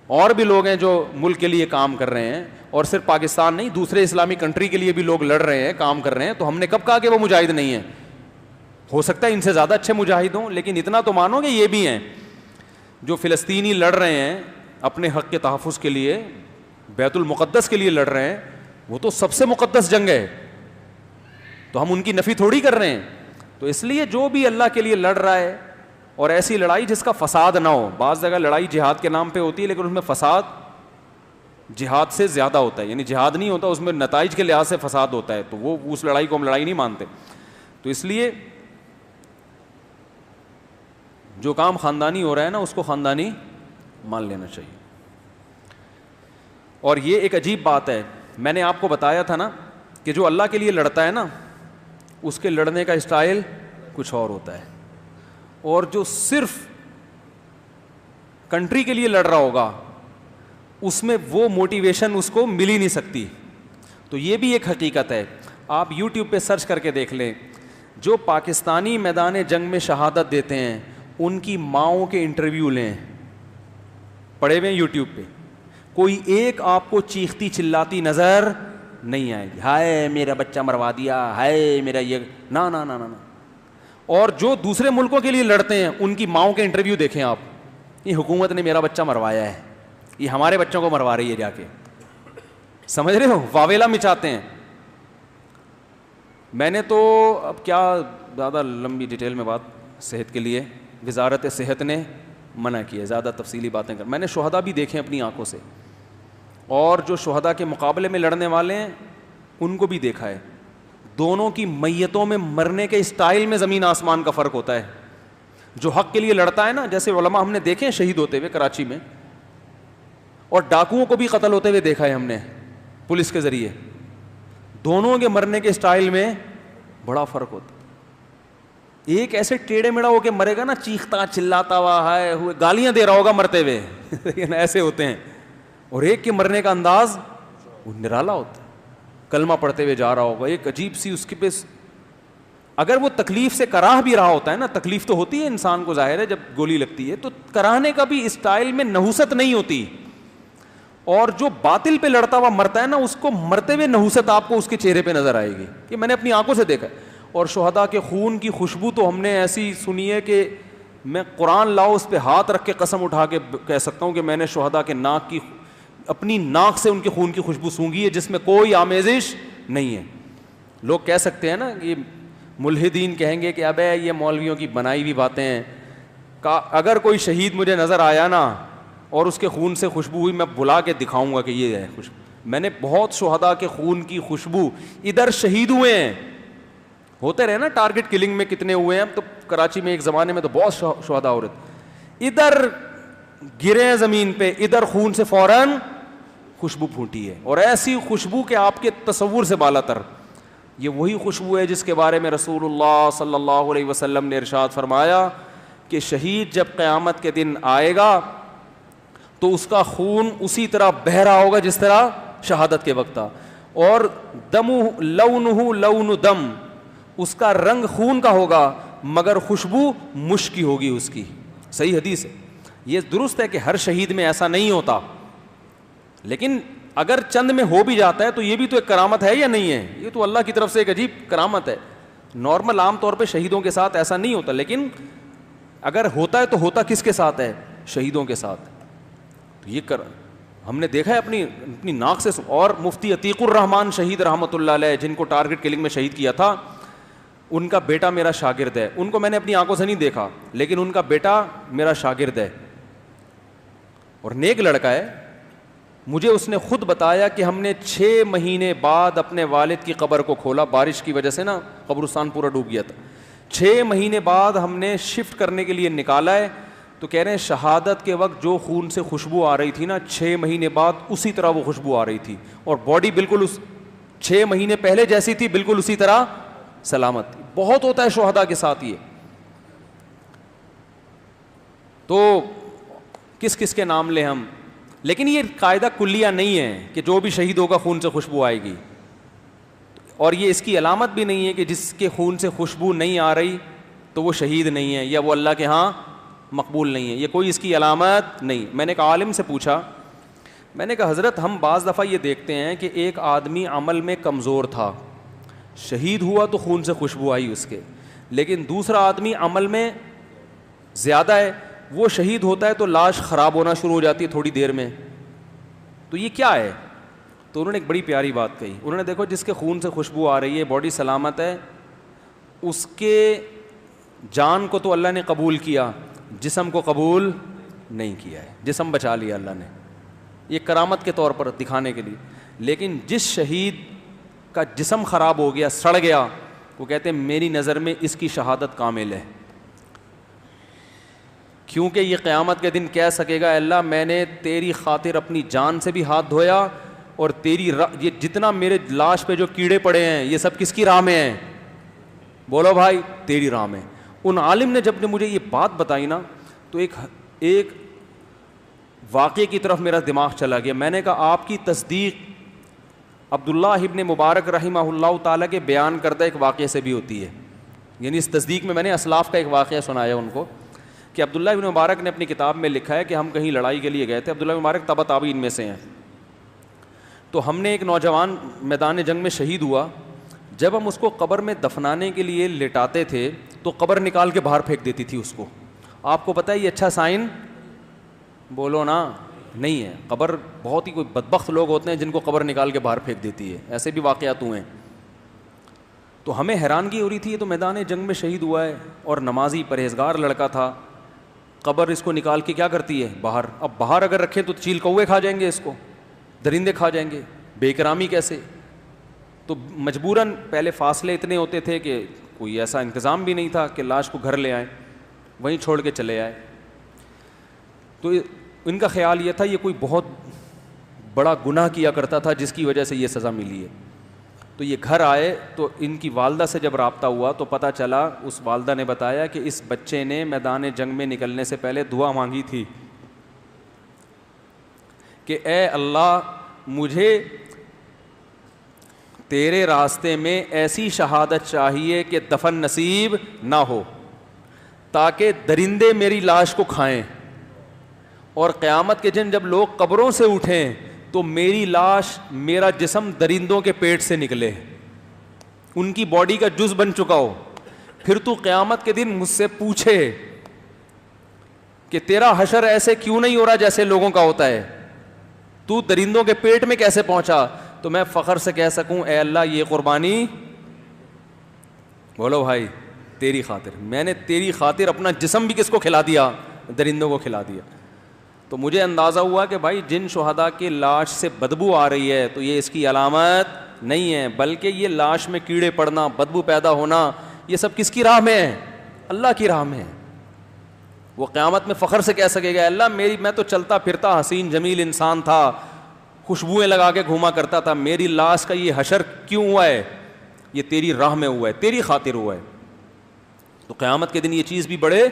اور بھی لوگ ہیں جو ملک کے لیے کام کر رہے ہیں. اور صرف پاکستان نہیں, دوسرے اسلامی کنٹری کے لیے بھی لوگ لڑ رہے ہیں, کام کر رہے ہیں. تو ہم نے کب کہا کہ وہ مجاہد نہیں ہیں؟ ہو سکتا ہے ان سے زیادہ اچھے مجاہد ہوں, لیکن اتنا تو مانو کہ یہ بھی ہیں. جو فلسطینی لڑ رہے ہیں اپنے حق کے تحفظ کے لیے, بیت المقدس کے لیے لڑ رہے ہیں, وہ تو سب سے مقدس جنگ ہے, تو ہم ان کی نفی تھوڑی کر رہے ہیں. تو اس لیے جو بھی اللہ کے لیے لڑ رہا ہے, اور ایسی لڑائی جس کا فساد نہ ہو. بعض جگہ لڑائی جہاد کے نام پہ ہوتی ہے لیکن اس میں فساد جہاد سے زیادہ ہوتا ہے, یعنی جہاد نہیں ہوتا, اس میں نتائج کے لحاظ سے فساد ہوتا ہے, تو وہ اس لڑائی کو ہم لڑائی نہیں مانتے. تو اس لیے جو کام خاندانی ہو رہا ہے نا اس کو خاندانی مان لینا چاہیے. اور یہ ایک عجیب بات ہے, میں نے آپ کو بتایا تھا نا کہ جو اللہ کے لیے لڑتا ہے نا اس کے لڑنے کا اسٹائل کچھ اور ہوتا ہے, اور جو صرف کنٹری کے لیے لڑ رہا ہوگا اس میں وہ موٹیویشن اس کو مل ہی نہیں سکتی. تو یہ بھی ایک حقیقت ہے. آپ یوٹیوب پہ سرچ کر کے دیکھ لیں, جو پاکستانی میدان جنگ میں شہادت دیتے ہیں ان کی ماؤں کے انٹرویو لیں, پڑے ہوئے ہیں یوٹیوب پہ, کوئی ایک آپ کو چیختی چلاتی نظر نہیں آئے گی, ہائے میرا بچہ مروا دیا, ہائے میرا یہ, نا نا نا نا. اور جو دوسرے ملکوں کے لیے لڑتے ہیں ان کی ماؤں کے انٹرویو دیکھیں آپ, یہ حکومت نے میرا بچہ مروایا ہے, یہ ہمارے بچوں کو مروا رہی ہے جا کے, سمجھ رہے ہو, واویلا مچاتے ہیں. میں نے تو اب کیا زیادہ لمبی ڈیٹیل میں بات, صحت کے لیے وزارت صحت نے منع کی ہے زیادہ تفصیلی باتیں کر. میں نے شہداء بھی دیکھے اپنی آنکھوں سے, اور جو شہداء کے مقابلے میں لڑنے والے ہیں ان کو بھی دیکھا ہے. دونوں کی میتوں میں مرنے کے اسٹائل میں زمین آسمان کا فرق ہوتا ہے. جو حق کے لیے لڑتا ہے نا, جیسے علماء ہم نے دیکھے ہیں شہید ہوتے ہوئے کراچی میں, اور ڈاکوؤں کو بھی قتل ہوتے ہوئے دیکھا ہے ہم نے پولیس کے ذریعے. دونوں کے مرنے کے اسٹائل میں بڑا فرق ہوتا ہے. ایک ایسے ٹیڑھے میڑا ہو کے مرے گا نا, چیختا چلاتا ہوا ہے ہوئے گالیاں دے رہا ہوگا مرتے ہوئے ایسے ہوتے ہیں. اور ایک کے مرنے کا انداز وہ نرالا ہوتا ہے, کلمہ پڑھتے ہوئے جا رہا ہوگا, ایک عجیب سی اس کے پہ, اگر وہ تکلیف سے کراہ بھی رہا ہوتا ہے نا, تکلیف تو ہوتی ہے انسان کو ظاہر ہے جب گولی لگتی ہے, تو کراہنے کا بھی اسٹائل میں نحوست نہیں ہوتی. اور جو باطل پہ لڑتا ہوا مرتا ہے نا, اس کو مرتے ہوئے نحوست آپ کو اس کے چہرے پہ نظر آئے گی. کہ میں نے اپنی آنکھوں سے دیکھا. اور شہداء کے خون کی خوشبو تو ہم نے ایسی سنی ہے کہ میں قرآن لاؤ اس پہ ہاتھ رکھ کے قسم اٹھا کے کہہ سکتا ہوں کہ میں نے شہداء کے ناک کی, اپنی ناک سے ان کے خون کی خوشبو سونگھی ہے جس میں کوئی آمیزش نہیں ہے. لوگ کہہ سکتے ہیں نا, یہ ملحدین کہیں گے کہ ابے یہ مولویوں کی بنائی ہوئی باتیں ہیں. اگر کوئی شہید مجھے نظر آیا نا اور اس کے خون سے خوشبو ہوئی, میں بلا کے دکھاؤں گا کہ یہ ہے خوشبو. میں نے بہت شہداء کے خون کی خوشبو, ادھر شہید ہوئے ہیں, ہوتے رہے نا ٹارگٹ کلنگ میں کتنے ہوئے ہیں. تو کراچی میں ایک زمانے میں تو بہت شہداء ہو رہے تھے, ادھر گرے ہیں زمین پہ, ادھر خون سے فوراً خوشبو پھوٹی ہے, اور ایسی خوشبو کہ آپ کے تصور سے بالا تر. یہ وہی خوشبو ہے جس کے بارے میں رسول اللہ صلی اللہ علیہ وسلم نے ارشاد فرمایا کہ شہید جب قیامت کے دن آئے گا تو اس کا خون اسی طرح بہہ رہا ہوگا جس طرح شہادت کے وقت تھا, اور دمہ لونہ لون دم, اس کا رنگ خون کا ہوگا مگر خوشبو مشک کی ہوگی اس کی. صحیح حدیث ہے. یہ درست ہے کہ ہر شہید میں ایسا نہیں ہوتا, لیکن اگر چند میں ہو بھی جاتا ہے تو یہ بھی تو ایک کرامت ہے یا نہیں ہے؟ یہ تو اللہ کی طرف سے ایک عجیب کرامت ہے. نارمل عام طور پہ شہیدوں کے ساتھ ایسا نہیں ہوتا, لیکن اگر ہوتا ہے تو ہوتا کس کے ساتھ ہے؟ شہیدوں کے ساتھ. تو یہ ہم نے دیکھا ہے اپنی ناک سے. اور مفتی عتیق الرحمان شہید رحمۃ اللہ علیہ, جن کو ٹارگٹ کلنگ میں شہید کیا تھا, ان کا بیٹا میرا شاگرد ہے. ان کو میں نے اپنی آنکھوں سے نہیں دیکھا, لیکن ان کا بیٹا میرا شاگرد ہے اور نیک لڑکا ہے. مجھے اس نے خود بتایا کہ ہم نے 6 مہینے بعد اپنے والد کی قبر کو کھولا, بارش کی وجہ سے نا قبرستان پورا ڈوب گیا تھا. 6 مہینے بعد ہم نے شفٹ کرنے کے لیے نکالا ہے, تو کہہ رہے ہیں شہادت کے وقت جو خون سے خوشبو آ رہی تھی نا, 6 مہینے بعد اسی طرح وہ خوشبو آ رہی تھی, اور باڈی بالکل اس 6 مہینے پہلے جیسی تھی, بالکل اسی طرح سلامت تھی. بہت ہوتا ہے شہداء کے ساتھ یہ. تو کس کس کے نام لیں ہم, لیکن یہ قاعدہ کلیہ نہیں ہے کہ جو بھی شہید ہوگا خون سے خوشبو آئے گی, اور یہ اس کی علامت بھی نہیں ہے کہ جس کے خون سے خوشبو نہیں آ رہی تو وہ شہید نہیں ہے یا وہ اللہ کے ہاں مقبول نہیں ہے. یہ کوئی اس کی علامت نہیں. میں نے ایک عالم سے پوچھا, میں نے کہا حضرت ہم بعض دفعہ یہ دیکھتے ہیں کہ ایک آدمی عمل میں کمزور تھا, شہید ہوا تو خون سے خوشبو آئی اس کے, لیکن دوسرا آدمی عمل میں زیادہ ہے, وہ شہید ہوتا ہے تو لاش خراب ہونا شروع ہو جاتی ہے تھوڑی دیر میں. تو یہ کیا ہے؟ تو انہوں نے ایک بڑی پیاری بات کہی. انہوں نے دیکھو جس کے خون سے خوشبو آ رہی ہے, باڈی سلامت ہے, اس کے جان کو تو اللہ نے قبول کیا, جسم کو قبول نہیں کیا ہے. جسم بچا لیا اللہ نے, یہ کرامت کے طور پر دکھانے کے لیے. لیکن جس شہید کا جسم خراب ہو گیا, سڑ گیا, وہ کہتے ہیں میری نظر میں اس کی شہادت کامل ہے, کیونکہ یہ قیامت کے دن کہہ سکے گا اللہ میں نے تیری خاطر اپنی جان سے بھی ہاتھ دھویا, اور تیری یہ جتنا میرے لاش پہ جو کیڑے پڑے ہیں یہ سب کس کی راہ میں ہیں؟ بولو بھائی, تیری راہ میں. ان عالم نے جب نے مجھے یہ بات بتائی نا, تو ایک واقعے کی طرف میرا دماغ چلا گیا. میں نے کہا آپ کی تصدیق عبداللہ ابن مبارک رحمہ اللہ تعالیٰ کے بیان کردہ ایک واقعے سے بھی ہوتی ہے. یعنی اس تصدیق میں نے اسلاف کا ایک واقعہ سنایا ان کو, کہ عبداللہ ابن مبارک نے اپنی کتاب میں لکھا ہے کہ ہم کہیں لڑائی کے لیے گئے تھے. عبداللہ ابن مبارک تبع تابعین میں سے ہیں. تو ہم نے ایک نوجوان میدان جنگ میں شہید ہوا, جب ہم اس کو قبر میں دفنانے کے لیے لٹاتے تھے تو قبر نکال کے باہر پھینک دیتی تھی اس کو. آپ کو پتہ ہے یہ اچھا سائن بولو نا, نہیں ہے. قبر بہت ہی کوئی بدبخت لوگ ہوتے ہیں جن کو قبر نکال کے باہر پھینک دیتی ہے, ایسے بھی واقعات ہوئے ہیں. تو ہمیں حیرانگی ہو رہی تھی, یہ تو میدان جنگ میں شہید ہوا ہے اور نمازی پرہیزگار لڑکا تھا, قبر اس کو نکال کے کیا کرتی ہے باہر. اب باہر اگر رکھیں تو چیل کوے کھا جائیں گے, اس کو درندے کھا جائیں گے, بے اکرامی کیسے. تو مجبوراً پہلے فاصلے اتنے ہوتے تھے کہ کوئی ایسا انتظام بھی نہیں تھا کہ لاش کو گھر لے آئیں, وہیں چھوڑ کے چلے آئے. تو ان کا خیال یہ تھا یہ کوئی بہت بڑا گناہ کیا کرتا تھا جس کی وجہ سے یہ سزا ملی ہے. تو یہ گھر آئے تو ان کی والدہ سے جب رابطہ ہوا تو پتہ چلا, اس والدہ نے بتایا کہ اس بچے نے میدان جنگ میں نکلنے سے پہلے دعا مانگی تھی کہ اے اللہ مجھے تیرے راستے میں ایسی شہادت چاہیے کہ دفن نصیب نہ ہو, تاکہ درندے میری لاش کو کھائیں, اور قیامت کے دن جب لوگ قبروں سے اٹھیں تو میری لاش, میرا جسم درندوں کے پیٹ سے نکلے, ان کی باڈی کا جز بن چکا ہو. پھر تو قیامت کے دن مجھ سے پوچھے کہ تیرا حشر ایسے کیوں نہیں ہو رہا جیسے لوگوں کا ہوتا ہے, تو درندوں کے پیٹ میں کیسے پہنچا. تو میں فخر سے کہہ سکوں اے اللہ یہ قربانی, بولو بھائی, تیری خاطر. میں نے تیری خاطر اپنا جسم بھی کس کو کھلا دیا, درندوں کو کھلا دیا. تو مجھے اندازہ ہوا کہ بھائی جن شہداء کی لاش سے بدبو آ رہی ہے تو یہ اس کی علامت نہیں ہے, بلکہ یہ لاش میں کیڑے پڑنا, بدبو پیدا ہونا, یہ سب کس کی راہ میں ہے, اللہ کی راہ میں ہے. وہ قیامت میں فخر سے کہہ سکے گا اللہ میں تو چلتا پھرتا حسین جمیل انسان تھا, خوشبوئیں لگا کے گھوما کرتا تھا, میری لاش کا یہ حشر کیوں ہوا ہے, یہ تیری راہ میں ہوا ہے, تیری خاطر ہوا ہے. تو قیامت کے دن یہ چیز بھی بڑے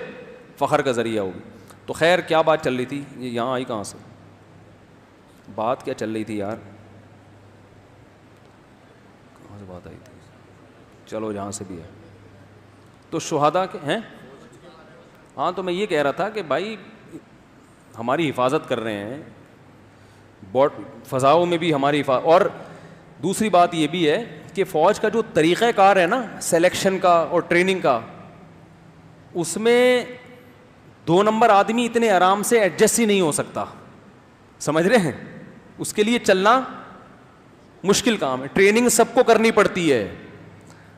فخر کا ذریعہ ہوگی. تو خیر کیا بات چل رہی تھی, یہ یہاں آئی کہاں سے, بات کیا چل رہی تھی یار, کہاں سے بات آئی تھی, چلو جہاں سے بھی ہے. تو شہداء کے ہیں, ہاں تو میں یہ کہہ رہا تھا کہ بھائی ہماری حفاظت کر رہے ہیں, فضاؤں میں بھی ہماری حفاظت. اور دوسری بات یہ بھی ہے کہ فوج کا جو طریقہ کار ہے نا سلیکشن کا اور ٹریننگ کا, اس میں 2 نمبر آدمی اتنے آرام سے ایڈجسٹ ہی نہیں ہو سکتا, سمجھ رہے ہیں, اس کے لیے چلنا مشکل کام ہے, ٹریننگ سب کو کرنی پڑتی ہے.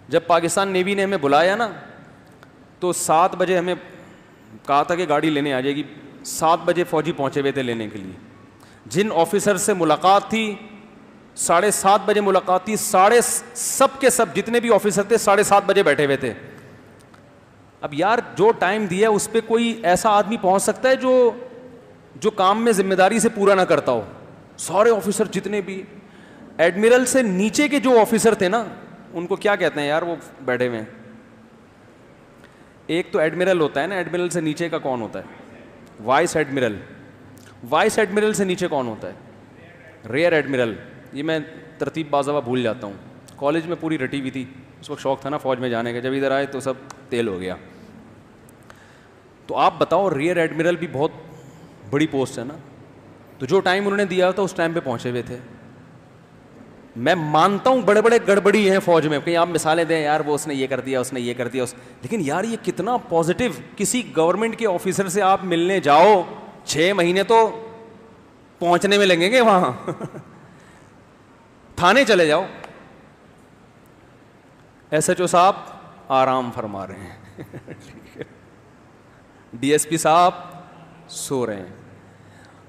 جب پاکستان نیوی نے ہمیں بلایا نا تو 7 بجے ہمیں کہا تھا کہ گاڑی لینے آ جائے گی, 7 بجے فوجی پہنچے ہوئے تھے لینے کے لیے. جن آفیسر سے ملاقات تھی 7:30 بجے ملاقات تھی, سب کے سب جتنے بھی آفیسر تھے 7:30 بجے بیٹھے ہوئے تھے. اب یار جو ٹائم دیا ہے اس پہ کوئی ایسا آدمی پہنچ سکتا ہے جو کام میں ذمہ داری سے پورا نہ کرتا ہو. سارے آفیسر جتنے بھی, ایڈمرل سے نیچے کے جو آفیسر تھے نا, ان کو کیا کہتے ہیں یار وہ بیٹھے ہوئے ہیں, ایک تو ایڈمرل ہوتا ہے نا, ایڈمرل سے نیچے کا کون ہوتا ہے, وائس ایڈمرل. وائس ایڈمرل سے نیچے کون ہوتا ہے, ریئر ایڈمرل. یہ میں ترتیب بعض دفعہ بھول جاتا ہوں, کالج میں پوری رٹی ہوئی تھی, اس وقت شوق تھا نا فوج میں جانے کا, جب ادھر آئے تو سب تیل ہو گیا. تو آپ بتاؤ ریئر ایڈمرل بھی بہت بڑی پوسٹ ہے نا, تو جو ٹائم انہوں نے دیا تھا اس ٹائم پہ پہنچے ہوئے تھے. میں مانتا ہوں بڑے بڑے گڑبڑی ہیں فوج میں, کہیں آپ مثالیں دیں یار وہ اس نے یہ کر دیا, اس نے یہ کر دیا, لیکن یار یہ کتنا پازیٹیو. کسی گورنمنٹ کے آفیسر سے آپ ملنے جاؤ 6 مہینے تو پہنچنے میں لگیں گے وہاں, تھانے چلے جاؤ, ایس ایچ او صاحب آرام فرما رہے ہیں, ڈی ایس پی صاحب سو رہے ہیں.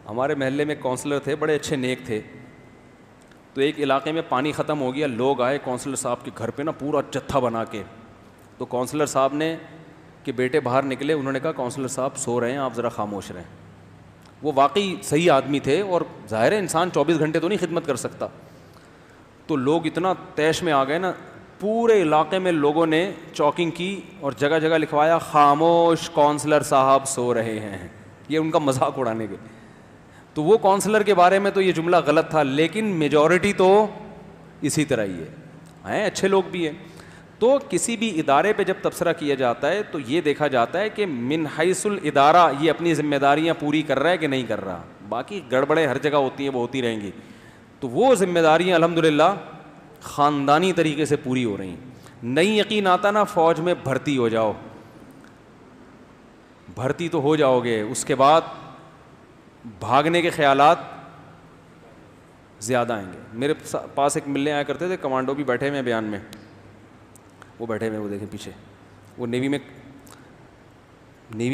ہمارے محلے میں کونسلر تھے, بڑے اچھے نیک تھے. تو ایک علاقے میں پانی ختم ہو گیا, لوگ آئے کونسلر صاحب کے گھر پہ نا پورا جتھا بنا کے. تو کونسلر صاحب نے کہ بیٹے باہر نکلے, انہوں نے کہا کونسلر صاحب سو رہے ہیں, آپ ذرا خاموش رہیں. وہ واقعی صحیح آدمی تھے, اور ظاہر ہے انسان 24 گھنٹے تو نہیں خدمت کر سکتا. تو لوگ اتنا طیش میں آ گئے نا, پورے علاقے میں لوگوں نے چاکنگ کی اور جگہ جگہ لکھوایا خاموش کونسلر صاحب سو رہے ہیں, یہ ان کا مذاق اڑانے کے. تو وہ کونسلر کے بارے میں تو یہ جملہ غلط تھا, لیکن میجورٹی تو اسی طرح ہی ہے, اچھے لوگ بھی ہیں. تو کسی بھی ادارے پہ جب تبصرہ کیا جاتا ہے تو یہ دیکھا جاتا ہے کہ من حیث الادارہ یہ اپنی ذمہ داریاں پوری کر رہا ہے کہ نہیں کر رہا. باقی گڑبڑیں ہر جگہ ہوتی ہیں, وہ ہوتی رہیں گی. تو وہ ذمہ داریاں الحمدللہ خاندانی طریقے سے پوری ہو رہی ہیں. نہیں یقین آتا نا فوج میں بھرتی ہو جاؤ, بھرتی تو ہو جاؤ گے, اس کے بعد بھاگنے کے خیالات زیادہ آئیں گے. میرے پاس ایک ملنے آیا کرتے تھے, کمانڈو بھی بیٹھے ہوئے ہیں بیان میں, وہ بیٹھے ہوئے, وہ دیکھیں پیچھے, وہ نیوی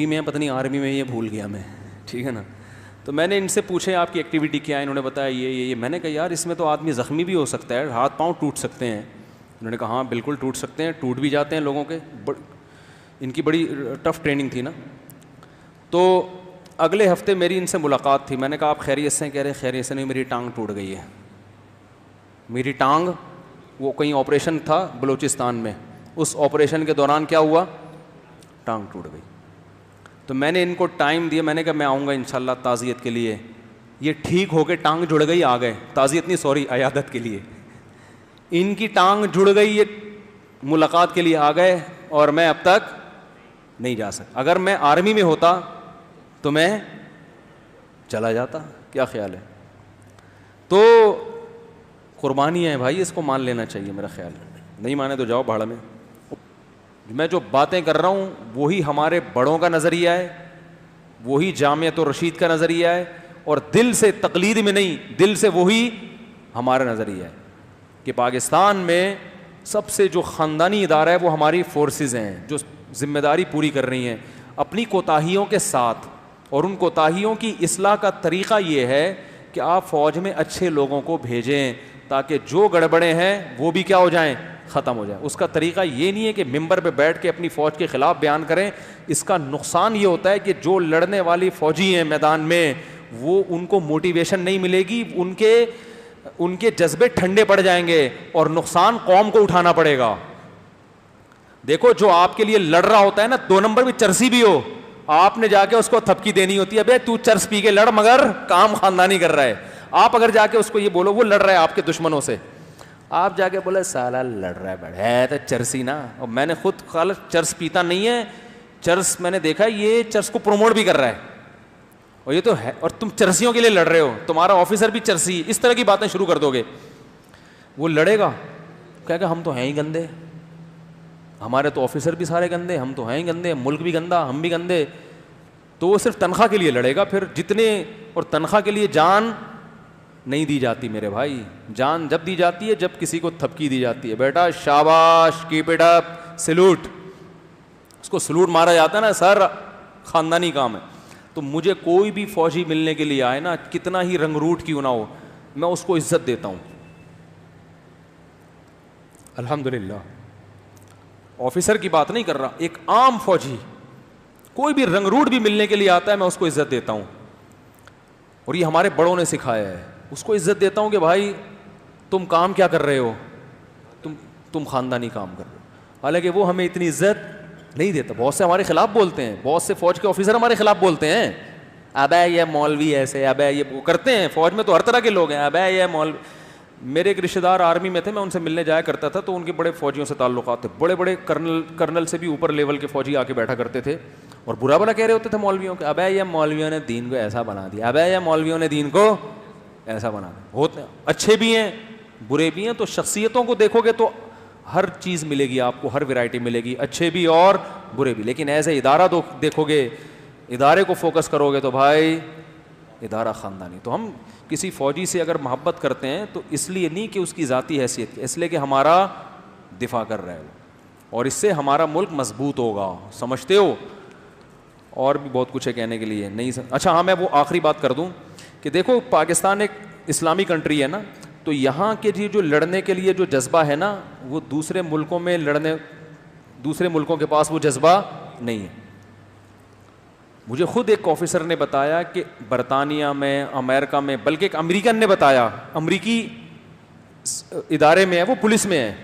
میں پتہ نہیں آرمی میں, یہ بھول گیا میں, ٹھیک ہے نا. تو میں نے ان سے پوچھے آپ کی ایکٹیویٹی کیا ہے, انہوں نے بتایا یہ. میں نے کہا یار اس میں تو آدمی زخمی بھی ہو سکتا ہے, ہاتھ پاؤں ٹوٹ سکتے ہیں. انہوں نے کہا ہاں بالکل ٹوٹ سکتے ہیں, ٹوٹ بھی جاتے ہیں لوگوں کے. ان کی بڑی ٹف ٹریننگ تھی نا. تو اگلے ہفتے میری ان سے ملاقات تھی. میں نے کہا آپ خیریت سے ہیں؟ کہہ رہے خیریت سے نہیں, میری ٹانگ ٹوٹ گئی ہے. میری ٹانگ, وہ کہیں آپریشن تھا بلوچستان میں, اس آپریشن کے دوران کیا ہوا, ٹانگ ٹوٹ گئی. تو میں نے ان کو ٹائم دیا, میں نے کہا میں آؤں گا انشاءاللہ تعزیت کے لیے. یہ ٹھیک ہو کے ٹانگ جڑ گئی, آ گئے, تعزیت نہیں سوری عیادت کے لیے. ان کی ٹانگ جڑ گئی, یہ ملاقات کے لیے آ گئے, اور میں اب تک نہیں جا سکتا. اگر میں آرمی میں ہوتا تو میں چلا جاتا. کیا خیال ہے؟ تو قربانیاں ہیں بھائی, اس کو مان لینا چاہیے میرا خیال. نہیں مانے تو جاؤ بھاڑ میں. میں جو باتیں کر رہا ہوں وہی ہمارے بڑوں کا نظریہ ہے, وہی جامعۃ الرشید کا نظریہ ہے, اور دل سے تقلید میں نہیں, دل سے وہی ہمارا نظریہ ہے کہ پاکستان میں سب سے جو خاندانی ادارہ ہے وہ ہماری فورسز ہیں, جو ذمہ داری پوری کر رہی ہیں اپنی کوتاہیوں کے ساتھ. اور ان کوتاہیوں کی اصلاح کا طریقہ یہ ہے کہ آپ فوج میں اچھے لوگوں کو بھیجیں تاکہ جو گڑبڑیں ہیں وہ بھی کیا ہو جائیں, ختم ہو جائیں. اس کا طریقہ یہ نہیں ہے کہ ممبر پہ بیٹھ کے اپنی فوج کے خلاف بیان کریں. اس کا نقصان یہ ہوتا ہے کہ جو لڑنے والی فوجی ہیں میدان میں, وہ ان کو موٹیویشن نہیں ملے گی, ان کے جذبے ٹھنڈے پڑ جائیں گے, اور نقصان قوم کو اٹھانا پڑے گا. دیکھو جو آپ کے لیے لڑ رہا ہوتا ہے نا, 2 نمبر بھی چرسی بھی ہو, آپ نے جا کے اس کو تھپکی دینی ہوتی ہے, ابے تو چرس پی کے لڑ مگر کام خاندانی کر رہا ہے. آپ اگر جا کے اس کو یہ بولو, وہ لڑ رہا ہے آپ کے دشمنوں سے, آپ جا کے بولے سالا لڑ رہا ہے بڑے تو چرسی نا. اور میں نے خود خالص چرس پیتا نہیں ہے, چرس میں نے دیکھا یہ چرس کو پروموٹ بھی کر رہا ہے, اور یہ تو ہے, اور تم چرسیوں کے لیے لڑ رہے ہو, تمہارا آفیسر بھی چرسی, اس طرح کی باتیں شروع کر دو گے. وہ لڑے گا کہے گا ہم تو ہیں ہی گندے, ہمارے تو آفیسر بھی سارے گندے, ہم تو ہیں ہی گندے, ملک بھی گندا, ہم بھی گندے. تو وہ صرف تنخواہ کے لیے لڑے گا پھر جتنے, اور تنخواہ کے لیے جان نہیں دی جاتی میرے بھائی. جان جب دی جاتی ہے جب کسی کو تھپکی دی جاتی ہے, بیٹا شاباش, کیپ اٹ اپ, سلوٹ. اس کو سلوٹ مارا جاتا ہے نا, سر خاندانی کام ہے. تو مجھے کوئی بھی فوجی ملنے کے لیے آئے نا, کتنا ہی رنگ روٹ کیوں نہ ہو, میں اس کو عزت دیتا ہوں الحمدللہ. آفیسر کی بات نہیں کر رہا, ایک عام فوجی کوئی بھی رنگ روٹ بھی ملنے کے لیے آتا ہے, میں اس کو عزت دیتا ہوں. اور یہ ہمارے بڑوں نے سکھایا ہے, اس کو عزت دیتا ہوں کہ بھائی تم کام کیا کر رہے ہو, تم خاندانی کام کر رہے ہو. حالانکہ وہ ہمیں اتنی عزت نہیں دیتا. بہت سے ہمارے خلاف بولتے ہیں, بہت سے فوج کے آفیسر ہمارے خلاف بولتے ہیں, ابے یہ مولوی ایسے, ابے یہ وہ کرتے ہیں. فوج میں تو ہر طرح کے لوگ ہیں, ابے یہ مولوی. میرے ایک رشتے دار آرمی میں تھے, میں ان سے ملنے جایا کرتا تھا, تو ان کے بڑے فوجیوں سے تعلقات تھے, بڑے بڑے کرنل سے بھی اوپر لیول کے فوجی آ کے بیٹھا کرتے تھے, اور برا بھلا کہہ رہے ہوتے تھے مولویوں کے, ابے یہ مولویوں نے دین کو ایسا بنا دیا, ابے یہ مولویوں نے دین کو ایسا بنا دیا. ہوتے اچھے بھی ہیں برے بھی ہیں. تو شخصیتوں کو دیکھو گے تو ہر چیز ملے گی آپ کو, ہر ویرائٹی ملے گی, اچھے بھی اور برے بھی. لیکن ایسے ادارہ دیکھو گے, ادارے کو فوکس کرو گے تو بھائی ادارہ خاندانی. تو ہم کسی فوجی سے اگر محبت کرتے ہیں تو اس لیے نہیں کہ اس کی ذاتی حیثیت کی, اس لیے کہ ہمارا دفاع کر رہا ہے وہ, اور اس سے ہمارا ملک مضبوط ہوگا. سمجھتے ہو؟ اور بھی بہت کچھ ہے کہنے کے لیے, نہیں اچھا ہاں میں وہ آخری بات کر دوں کہ دیکھو پاکستان ایک اسلامی کنٹری ہے نا, تو یہاں کے جو لڑنے کے لیے جو جذبہ ہے نا, وہ دوسرے ملکوں میں دوسرے ملکوں کے پاس وہ جذبہ نہیں ہے. مجھے خود ایک آفیسر نے بتایا کہ برطانیہ میں, امریکہ میں, بلکہ ایک امریکن نے بتایا, امریکی ادارے میں ہے, وہ پولیس میں ہے,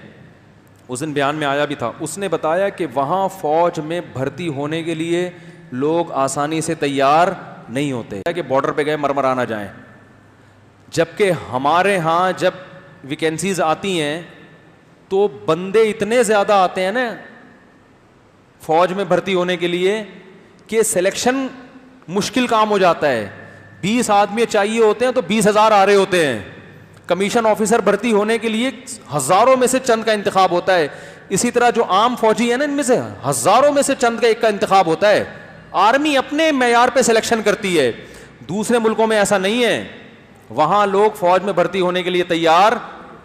اس دن بیان میں آیا بھی تھا, اس نے بتایا کہ وہاں فوج میں بھرتی ہونے کے لیے لوگ آسانی سے تیار نہیں ہوتے کہ بارڈر پہ گئے مرمرا نہ جائیں. جبکہ ہمارے ہاں جب ویکینسیز آتی ہیں تو بندے اتنے زیادہ آتے ہیں نا فوج میں بھرتی ہونے کے لیے کہ سلیکشن مشکل کام ہو جاتا ہے. 20 آدمی چاہیے ہوتے ہیں تو 20,000 آ رہے ہوتے ہیں. کمیشن آفیسر بھرتی ہونے کے لیے ہزاروں میں سے چند کا انتخاب ہوتا ہے. اسی طرح جو عام فوجی ہیں نا, ان میں سے ہزاروں میں سے چند کا ایک کا انتخاب ہوتا ہے. آرمی اپنے معیار پہ سلیکشن کرتی ہے. دوسرے ملکوں میں ایسا نہیں ہے, وہاں لوگ فوج میں بھرتی ہونے کے لیے تیار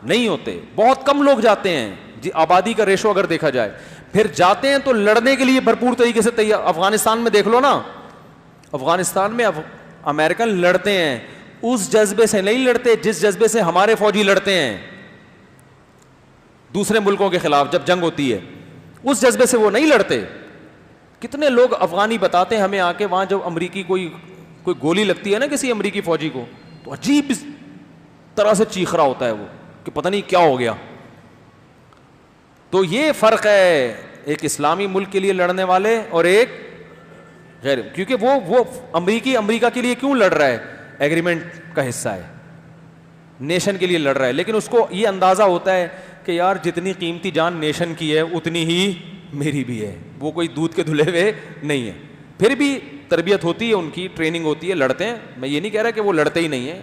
نہیں ہوتے, بہت کم لوگ جاتے ہیں جی, آبادی کا ریشو اگر دیکھا جائے. پھر جاتے ہیں تو لڑنے کے لیے بھرپور طریقے سے تیار. افغانستان میں دیکھ لو نا, افغانستان میں امریکن لڑتے ہیں اس جذبے سے نہیں لڑتے جس جذبے سے ہمارے فوجی لڑتے ہیں دوسرے ملکوں کے خلاف. جب جنگ ہوتی ہے اس جذبے سے وہ نہیں لڑتے. کتنے لوگ افغانی بتاتے ہیں ہمیں آ کے, وہاں جب امریکی کوئی گولی لگتی ہے نا کسی امریکی فوجی کو, تو عجیب طرح سے چیخ رہا ہوتا ہے وہ کہ پتہ نہیں کیا ہو گیا. تو یہ فرق ہے ایک اسلامی ملک کے لیے لڑنے والے اور ایک غیر, کیونکہ وہ امریکہ کے لیے کیوں لڑ رہا ہے, ایگریمنٹ کا حصہ ہے, نیشن کے لیے لڑ رہا ہے, لیکن اس کو یہ اندازہ ہوتا ہے کہ یار جتنی قیمتی جان نیشن کی ہے اتنی ہی میری بھی ہے. وہ کوئی دودھ کے دھلے ہوئے نہیں ہے. پھر بھی تربیت ہوتی ہے, ان کی ٹریننگ ہوتی ہے, لڑتے ہیں. میں یہ نہیں کہہ رہا کہ وہ لڑتے ہی نہیں ہیں,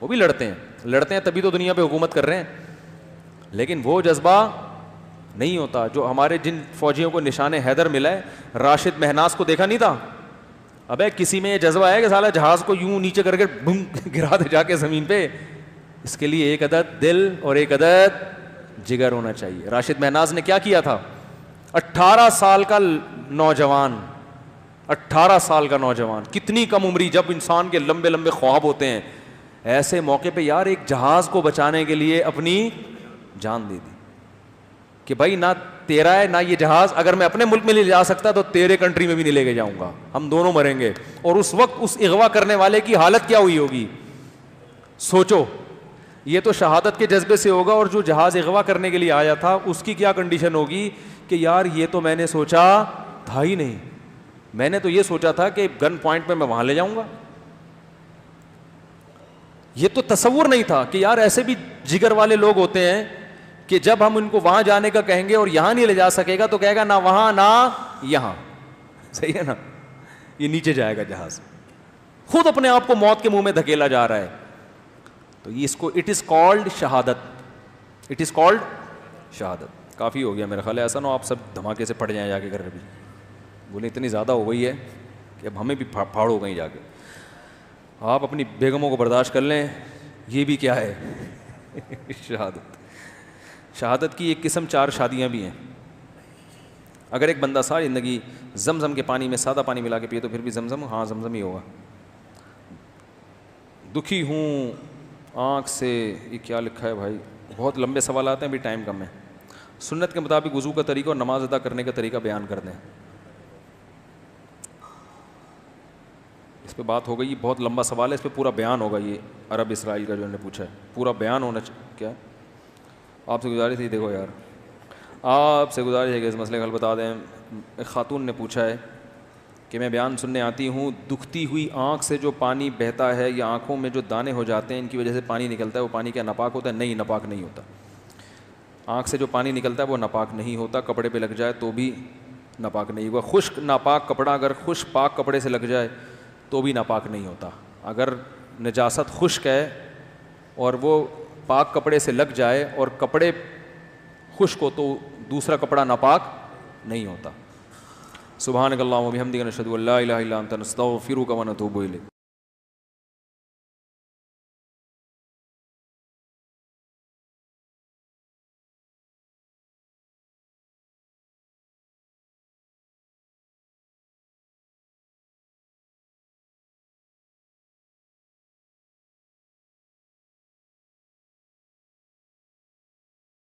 وہ بھی لڑتے ہیں تبھی تو دنیا پہ حکومت کر رہے ہیں. لیکن وہ جذبہ نہیں ہوتا جو ہمارے جن فوجیوں کو نشان حیدر ملا ہے. راشد مہناز کو دیکھا نہیں تھا, ابے کسی میں یہ جذبہ ہے کہ سالا جہاز کو یوں نیچے کر کے بم گرا دے جا کے زمین پہ. اس کے لیے ایک عدد دل اور ایک عدد جگر ہونا چاہیے. راشد مہناز نے کیا کیا تھا, 18 سال کا نوجوان, 18 سال کا نوجوان, کتنی کم عمری, جب انسان کے لمبے لمبے خواب ہوتے ہیں, ایسے موقع پہ یار ایک جہاز کو بچانے کے لیے اپنی جان دے دی کہ بھائی نہ تیرا ہے نہ یہ جہاز, اگر میں اپنے ملک میں لے جا سکتا تو تیرے کنٹری میں بھی نہیں لے کے جاؤں گا, ہم دونوں مریں گے. اور اس وقت اس اغوا کرنے والے کی حالت کیا ہوئی ہوگی سوچو. یہ تو شہادت کے جذبے سے ہوگا, اور جو جہاز اغوا کرنے کے لیے آیا تھا اس کی کیا کنڈیشن ہوگی کہ یار یہ تو میں نے سوچا تھا ہی نہیں, میں نے تو یہ سوچا تھا کہ گن پوائنٹ پہ میں وہاں لے جاؤں گا. یہ تو تصور نہیں تھا کہ یار ایسے بھی جگر والے لوگ ہوتے ہیں کہ جب ہم ان کو وہاں جانے کا کہیں گے اور یہاں نہیں لے جا سکے گا تو کہے گا نہ وہاں نہ یہاں. صحیح ہے نا, یہ نیچے جائے گا جہاز, خود اپنے آپ کو موت کے منہ میں دھکیلا جا رہا ہے. تو یہ اس کو اٹ از کالڈ شہادت, اٹ از کالڈ شہادت. کافی ہو گیا میرا خیال ہے, ایسا نہ آپ سب دھماکے سے پڑ جائیں جا کے گھر بھی, بولے اتنی زیادہ ہو گئی ہے کہ اب ہمیں بھی پھاڑ ہو گئی جا کے. آپ اپنی بیگموں کو برداشت کر لیں, یہ بھی کیا ہے شہادت. شہادت کی ایک قسم 4 شادیاں بھی ہیں. اگر ایک بندہ ساری زندگی زمزم کے پانی میں سادہ پانی ملا کے پیے تو پھر بھی زمزم, ہاں زمزم ہی ہوگا. دکھی ہوں آنکھ سے, یہ کیا لکھا ہے بھائی, بہت لمبے سوالات ہیں, ابھی ٹائم کم ہے. سنت کے مطابق وضو کا طریقہ اور نماز ادا کرنے کا طریقہ بیان کر دیں. اس پہ بات ہو گئی, بہت لمبا سوال ہے, اس پہ پورا بیان ہوگا. یہ عرب اسرائیل کا جو انہوں نے پوچھا ہے پورا بیان ہونا کیا. آپ سے گزارش تھی, دیکھو یار آپ سے گزارش ہے کہ اس مسئلے کا حل بتا دیں. ایک خاتون نے پوچھا ہے کہ میں بیان سننے آتی ہوں, دکھتی ہوئی آنکھ سے جو پانی بہتا ہے یا آنکھوں میں جو دانے ہو جاتے ہیں ان کی وجہ سے پانی نکلتا ہے, وہ پانی کیا ناپاک ہوتا ہے؟ نہیں, ناپاک نہیں ہوتا. آنکھ سے جو پانی نکلتا ہے وہ ناپاک نہیں ہوتا, کپڑے پہ لگ جائے تو بھی ناپاک نہیں ہوگا. خشک ناپاک کپڑا اگر خشک پاک کپڑے سے لگ جائے تو بھی ناپاک نہیں ہوتا. اگر نجاست خشک ہے اور وہ پاک کپڑے سے لگ جائے اور کپڑے خشک ہو تو دوسرا کپڑا ناپاک نہیں ہوتا. سبحانک اللہم و بحمدک نشہد ان لا الہ الا انت نستغفرک و نتوب الیک.